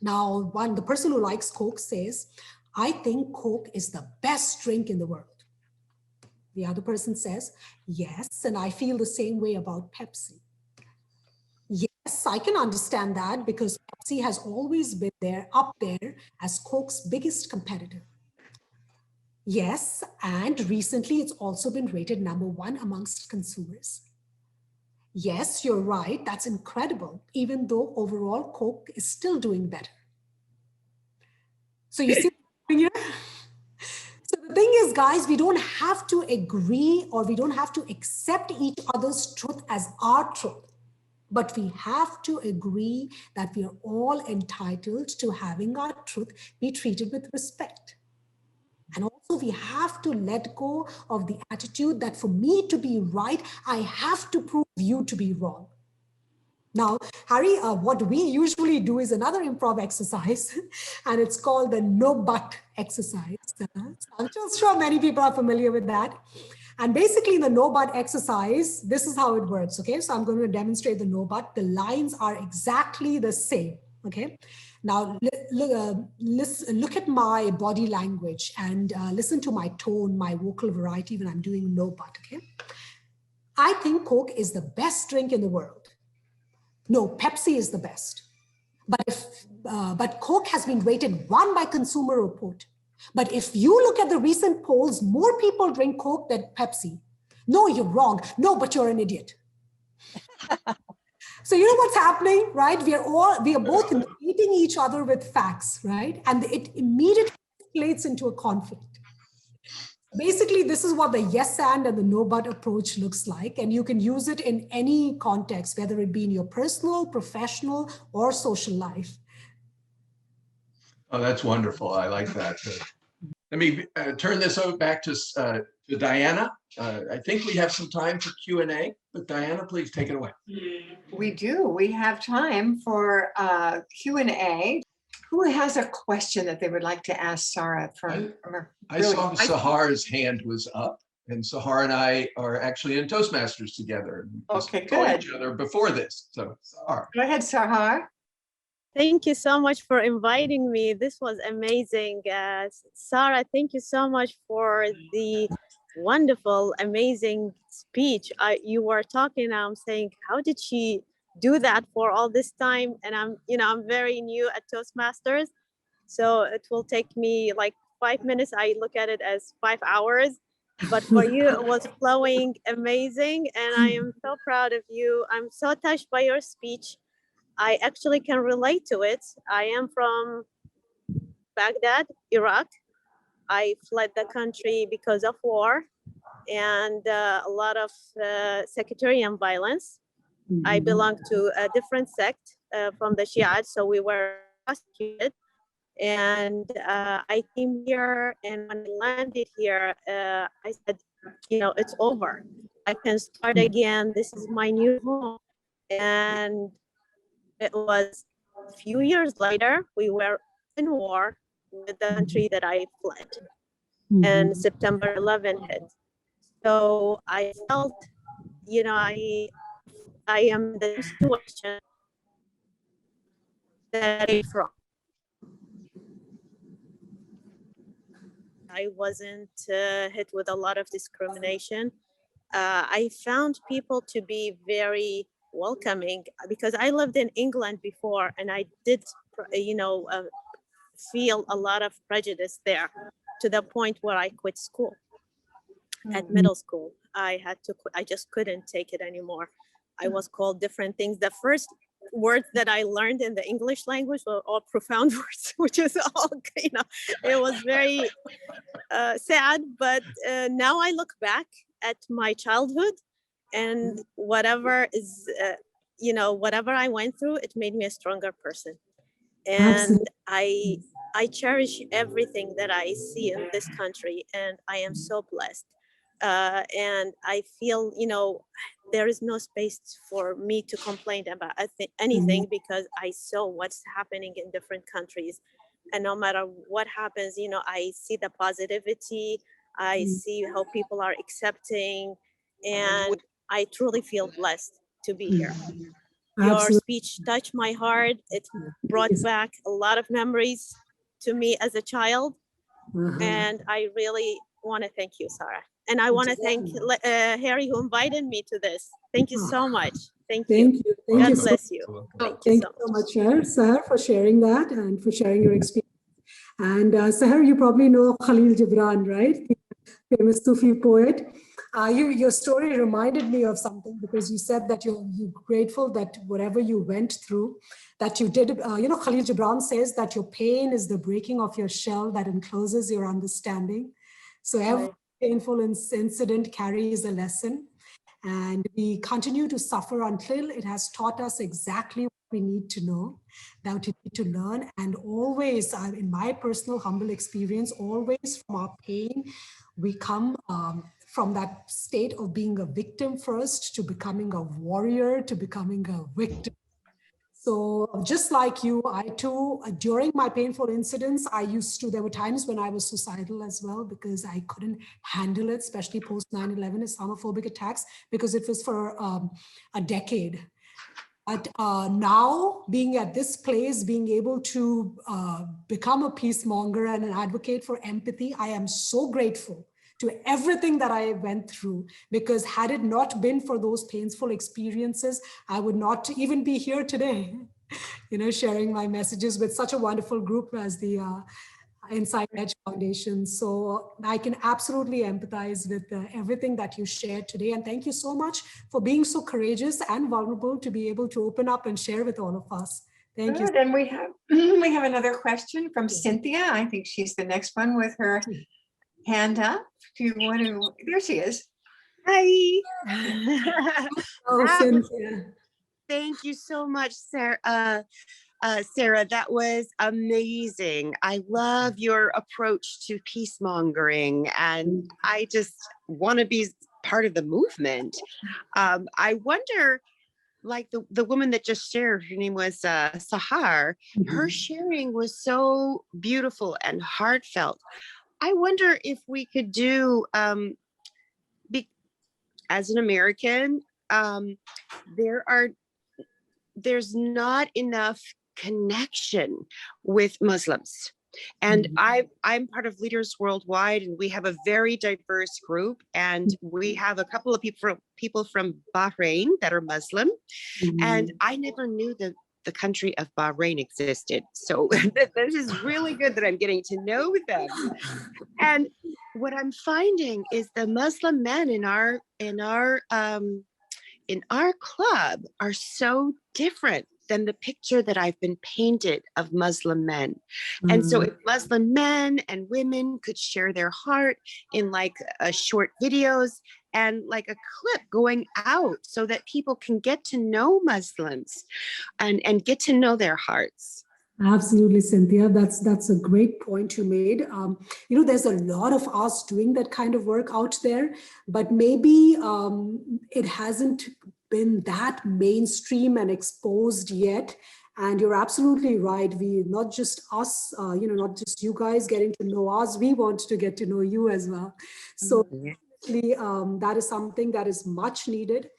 Now, the person who likes Coke says, I think Coke is the best drink in the world. The other person says, yes, and I feel the same way about Pepsi. Yes, I can understand that, because Pepsi has always been up there as Coke's biggest competitor. Yes, and recently it's also been rated #1 amongst consumers. Yes, you're right, that's incredible, even though overall Coke is still doing better. So you see here? So the thing is, guys, we don't have to agree, or we don't have to accept each other's truth as our truth, but we have to agree that we are all entitled to having our truth be treated with respect. And also we have to let go of the attitude that for me to be right, I have to prove you to be wrong. Now, Harry, what we usually do is another improv exercise, and it's called the no but exercise. I'm just sure many people are familiar with that. And basically in the no but exercise, this is how it works, okay? So I'm going to demonstrate the no but. The lines are exactly the same, okay? Now, look at my body language and listen to my tone, my vocal variety when I'm doing no but, okay? I think Coke is the best drink in the world. No, Pepsi is the best. But Coke has been rated 1 by Consumer Report. But if you look at the recent polls, more people drink Coke than Pepsi. No, you're wrong. No, but you're an idiot. So you know what's happening, right? We are both meeting each other with facts, right? And it immediately escalates into a conflict. Basically, this is what the yes and the no but approach looks like. And you can use it in any context, whether it be in your personal, professional, or social life. Oh, that's wonderful. I like that. Let me turn this over back to Diana. I think we have some time for Q&A, but Diana, please take it away. We do. We have time for Q&A. Who has a question that they would like to ask Sarah? I saw Sahar's hand was up, and Sahar and I are actually in Toastmasters together. Okay, Saw good. each other before this. So, Sahar. Go ahead, Sahar. Thank you so much for inviting me. This was amazing. Sarah, thank you so much for the wonderful, amazing speech. You were talking, I'm saying, how did she do that for all this time? And I'm very new at Toastmasters, so it will take me like 5 minutes. I look at it as 5 hours, but for you, it was flowing amazing. And I am so proud of you. I'm so touched by your speech. I actually can relate to it. I am from Baghdad, Iraq. I fled the country because of war and a lot of sectarian violence. I belong to a different sect from the Shiites, so we were prosecuted. And I came here, and when I landed here, I said, it's over. I can start again. This is my new home. And it was a few years later, we were in war with the country that I fled, and September 11 hit. So I felt, I am in the situation that I'm from. I wasn't hit with a lot of discrimination. I found people to be very welcoming because I lived in England before, and I did, feel a lot of prejudice there, to the point where I quit school. At middle school, I had to quit. I just couldn't take it anymore. I was called different things. The first words that I learned in the English language were all profound words, which is all, it was very sad. But now I look back at my childhood, and whatever is, whatever I went through, it made me a stronger person. And I cherish everything that I see in this country, and I am so blessed. And I feel, there is no space for me to complain about anything, because I saw what's happening in different countries. And no matter what happens, I see the positivity. I see how people are accepting, and I truly feel blessed to be here. Your speech touched my heart. It brought back a lot of memories to me as a child. And I really want to thank you, Sarah. And I want to thank Harry, who invited me to this. Thank you so much. Thank you. God bless you. Thank you so much, Sahar, for sharing that and for sharing your experience. And Sahar, you probably know Khalil Gibran, right? The famous Sufi poet. Your story reminded me of something, because you said that you're grateful that whatever you went through, that you did. Khalil Gibran says that your pain is the breaking of your shell that encloses your understanding. So every painful incident carries a lesson, and we continue to suffer until it has taught us exactly what we need to know, that we need to learn. And always, in my personal humble experience, always from our pain, we come from that state of being a victim first to becoming a warrior, to becoming a victim. So just like you, I too, during my painful incidents, there were times when I was suicidal as well, because I couldn't handle it, especially post 9/11 Islamophobic attacks, because it was for a decade. But now being at this place, being able to become a peacemonger and an advocate for empathy, I am so grateful to everything that I went through, because had it not been for those painful experiences, I would not even be here today, sharing my messages with such a wonderful group as the Inside Edge Foundation. So I can absolutely empathize with everything that you shared today. And thank you so much for being so courageous and vulnerable to be able to open up and share with all of us. Thank you. And we have another question from Cynthia. I think she's the next one with her hand up. Do you want to? There she is. Hi. Oh, Cynthia. Thank you so much, Sarah. Sarah, that was amazing. I love your approach to peace-mongering, and I just want to be part of the movement. I wonder, like the woman that just shared, her name was Sahar, her sharing was so beautiful and heartfelt. I wonder if we could do, as an American, there's not enough connection with Muslims. And I'm part of Leaders Worldwide, and we have a very diverse group. And we have a couple of people from Bahrain that are Muslim. And I never knew that the country of Bahrain existed. So this is really good that I'm getting to know them. And what I'm finding is the Muslim men in our club are so different than the picture that I've been painted of Muslim men. And so if Muslim men and women could share their heart in like short videos and like a clip going out so that people can get to know Muslims and get to know their hearts. Absolutely, Cynthia. That's a great point you made. There's a lot of us doing that kind of work out there, but maybe it hasn't been that mainstream and exposed yet. And you're absolutely right. We, not just us, not just you guys getting to know us, we want to get to know you as well. So that is something that is much needed.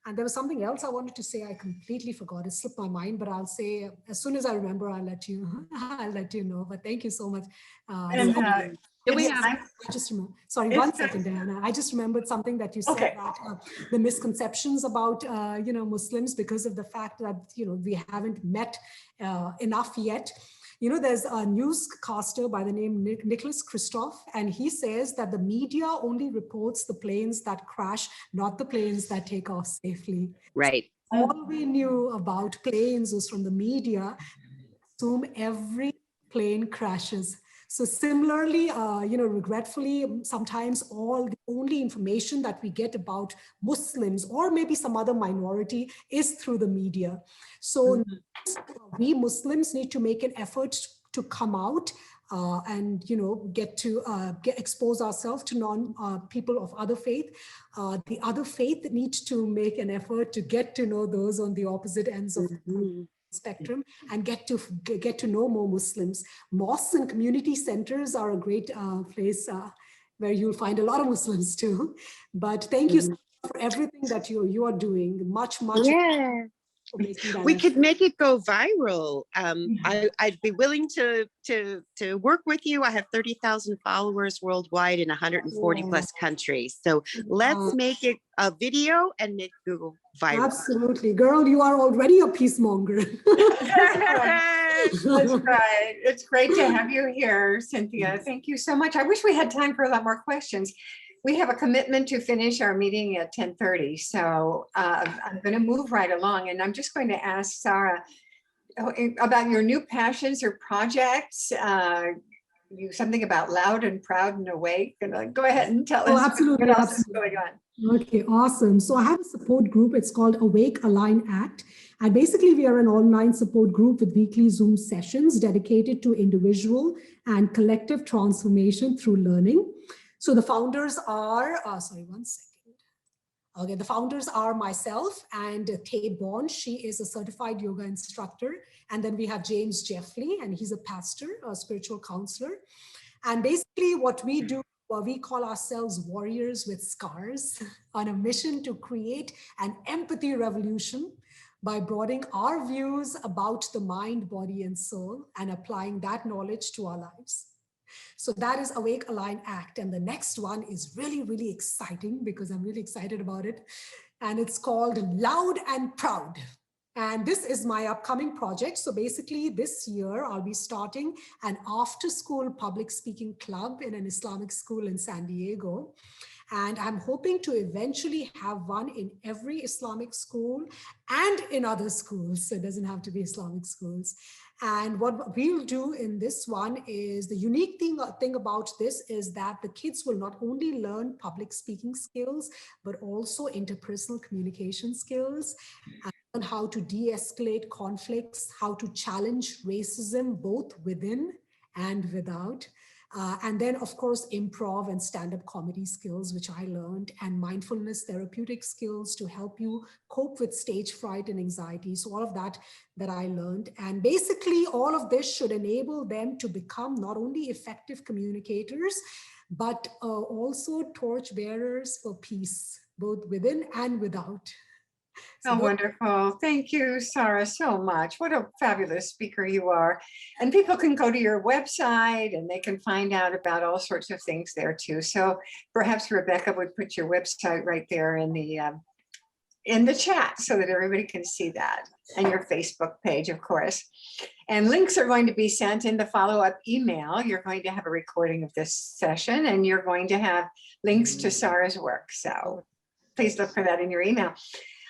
And there was something else I wanted to say. I completely forgot. It slipped my mind, but I'll say as soon as I remember, I'll let you know. But thank you so much. Sorry, 1 second, Diana. I just remembered something that you said, that the misconceptions about Muslims, because of the fact that we haven't met enough yet. There's a newscaster by the name Nicholas Kristof, and he says that the media only reports the planes that crash, not the planes that take off safely. Right. All we knew about planes was from the media. Assume every plane crashes. So similarly, regretfully, sometimes the only information that we get about Muslims or maybe some other minority is through the media. So we Muslims need to make an effort to come out and expose ourselves to people of other faith. The other faith needs to make an effort to get to know those on the opposite ends of the spectrum and get to know more Muslims. Mosques and community centers are a great place where you'll find a lot of Muslims too. But thank you so much for everything that you are doing. Much. Yeah. We could make it go viral. I'd be willing to work with you. I have 30,000 followers worldwide in 140 plus countries. So let's make it a video and make it go viral. Absolutely. Girl, you are already a peacemonger. That's right. It's great to have you here, Cynthia. Thank you so much. I wish we had time for a lot more questions. We have a commitment to finish our meeting at 10:30, so I'm going to move right along, and I'm just going to ask Sarah about your new passions or projects. Something about loud and proud and awake. And go ahead and tell us absolutely, what else is going on. Okay, awesome. So I have a support group. It's called Awake, Align, Act. And basically, we are an online support group with weekly Zoom sessions dedicated to individual and collective transformation through learning. So the founders are, Okay, the founders are myself and Tay Bond. She is a certified yoga instructor. And then we have James Jeffley, and he's a pastor, a spiritual counselor. And basically what we do, we call ourselves warriors with scars on a mission to create an empathy revolution by broadening our views about the mind, body, and soul and applying that knowledge to our lives. So that is Awake, Align, Act. And the next one is really, really exciting because I'm really excited about it. And it's called Loud and Proud. And this is my upcoming project. So basically this year, I'll be starting an after-school public speaking club in an Islamic school in San Diego. And I'm hoping to eventually have one in every Islamic school and in other schools. So it doesn't have to be Islamic schools. And what we'll do in this one is, the unique thing about this is that the kids will not only learn public speaking skills, but also interpersonal communication skills, and how to de-escalate conflicts, how to challenge racism, both within and without. And then, of course, improv and stand-up comedy skills, which I learned, and mindfulness therapeutic skills to help you cope with stage fright and anxiety. So all of that I learned. And basically, all of this should enable them to become not only effective communicators, but also torchbearers for peace, both within and without. So Oh, wonderful. Thank you, Sarah, so much. What a fabulous speaker you are. And people can go to your website and they can find out about all sorts of things there too. So perhaps Rebecca would put your website right there in the chat so that everybody can see that, and your Facebook page, of course. And links are going to be sent in the follow-up email. You're going to have a recording of this session, and you're going to have links to Sarah's work. So please look for that in your email.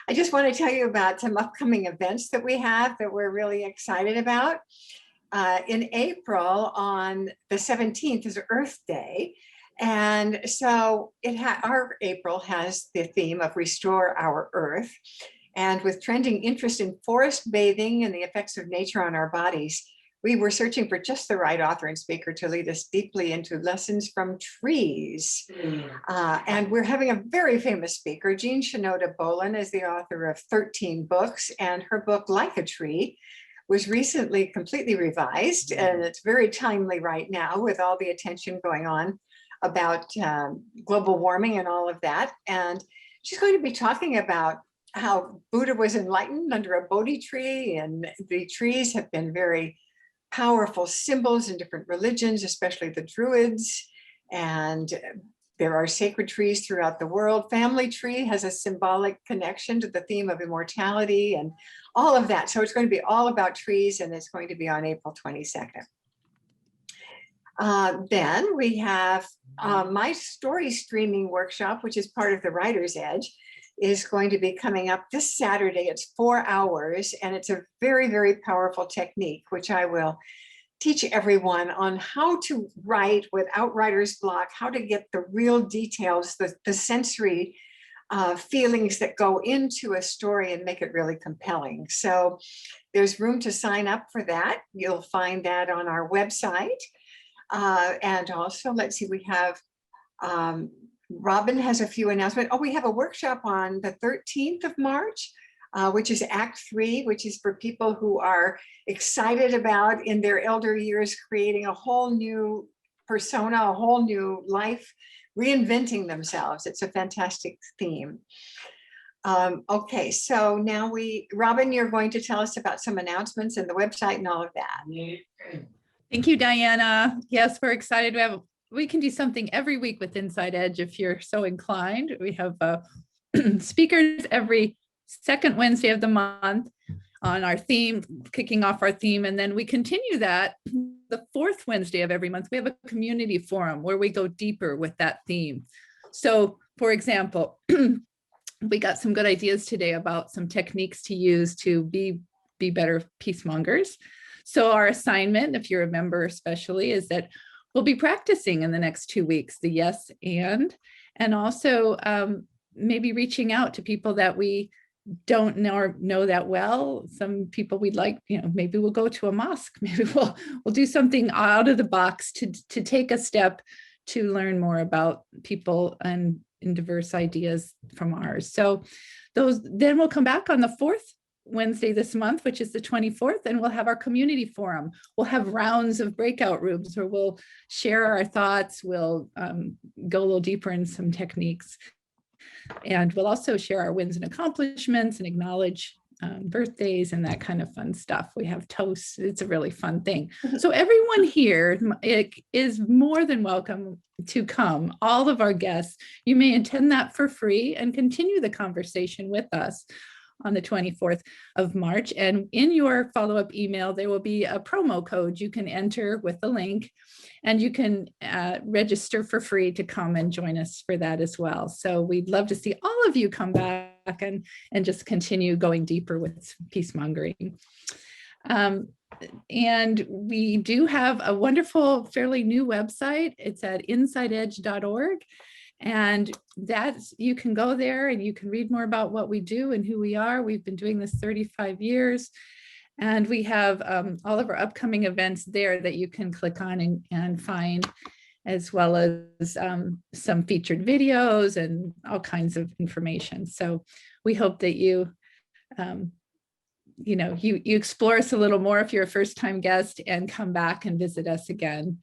I just want to tell you about some upcoming events that we have that we're really excited about. In April, on the 17th, is Earth Day. And so our April has the theme of Restore Our Earth. And with trending interest in forest bathing and the effects of nature on our bodies, we were searching for just the right author and speaker to lead us deeply into lessons from trees. And we're having a very famous speaker. Jean Shinoda Bolen is the author of 13 books, and her book, Like a Tree, was recently completely revised, and it's very timely right now with all the attention going on about global warming and all of that. And she's going to be talking about how Buddha was enlightened under a Bodhi tree, and the trees have been very powerful symbols in different religions, especially the Druids, and there are sacred trees throughout the world. Family tree has a symbolic connection to the theme of immortality and all of that. So it's going to be all about trees, and it's going to be on April 22nd. Then we have my story streaming workshop, which is part of the Writer's Edge, is going to be coming up this Saturday. It's 4 hours, and it's a very, very powerful technique, which I will teach everyone on how to write without writer's block, how to get the real details, the sensory feelings that go into a story and make it really compelling. So there's room to sign up for that. You'll find that on our website. And also, let's see, we have, Robin has a few announcements. Oh, we have a workshop on the 13th of March, which is Act 3, which is for people who are excited about, in their elder years, creating a whole new persona, a whole new life, reinventing themselves. It's a fantastic theme. Okay, so now Robin, you're going to tell us about some announcements and the website and all of that. Thank you, Diana. Yes, we're excited. We can do something every week with Inside Edge if you're so inclined. We have speakers every second Wednesday of the month on our theme, kicking off our theme. And then we continue that the fourth Wednesday of every month. We have a community forum where we go deeper with that theme. So, for example, we got some good ideas today about some techniques to use to be better peacemongers. So our assignment, if you're a member especially, is that we'll be practicing in the next 2 weeks, the yes and also maybe reaching out to people that we don't know that well. Some people we'd like, maybe we'll go to a mosque, maybe we'll do something out of the box to take a step to learn more about people and diverse ideas from ours. So then we'll come back on the fourth Wednesday this month, which is the 24th, and we'll have our community forum. We'll have rounds of breakout rooms where we'll share our thoughts. We'll go a little deeper in some techniques, and we'll also share our wins and accomplishments and acknowledge birthdays and that kind of fun stuff. We have toasts. It's a really fun thing. So everyone here is more than welcome to come. All of our guests, you may attend that for free and continue the conversation with us on the 24th of March. And in your follow-up email, there will be a promo code you can enter with the link, and you can register for free to come and join us for that as well. So we'd love to see all of you come back and just continue going deeper with peace-mongering. And we do have a wonderful, fairly new website. It's at insideedge.org. And that's, you can go there and you can read more about what we do and who we are. We've been doing this 35 years. And we have all of our upcoming events there that you can click on and find, as well as some featured videos and all kinds of information. So we hope that you explore us a little more if you're a first-time guest, and come back and visit us again.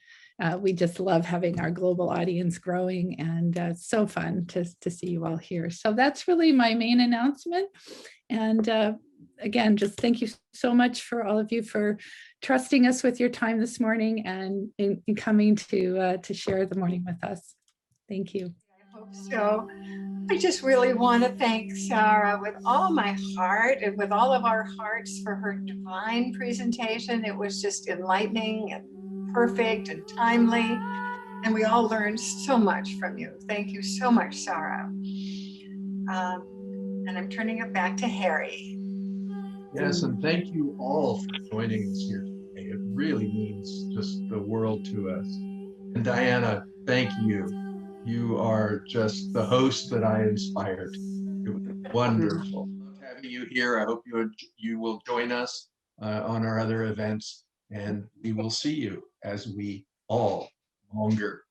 We just love having our global audience growing, and it's so fun to see you all here. So that's really my main announcement. And again, just thank you so much for all of you for trusting us with your time this morning and in coming to share the morning with us. Thank you. I hope so. I just really want to thank Sarah with all my heart and with all of our hearts for her divine presentation. It was just enlightening and perfect and timely, and we all learned so much from you. Thank you so much, Sarah. And I'm turning it back to Harry. Yes, and thank you all for joining us here today. It really means just the world to us. And Diana, thank you. You are just the host that I aspire to. It was wonderful. Love having you here. I hope you will join us on our other events, and we will see you as we all monger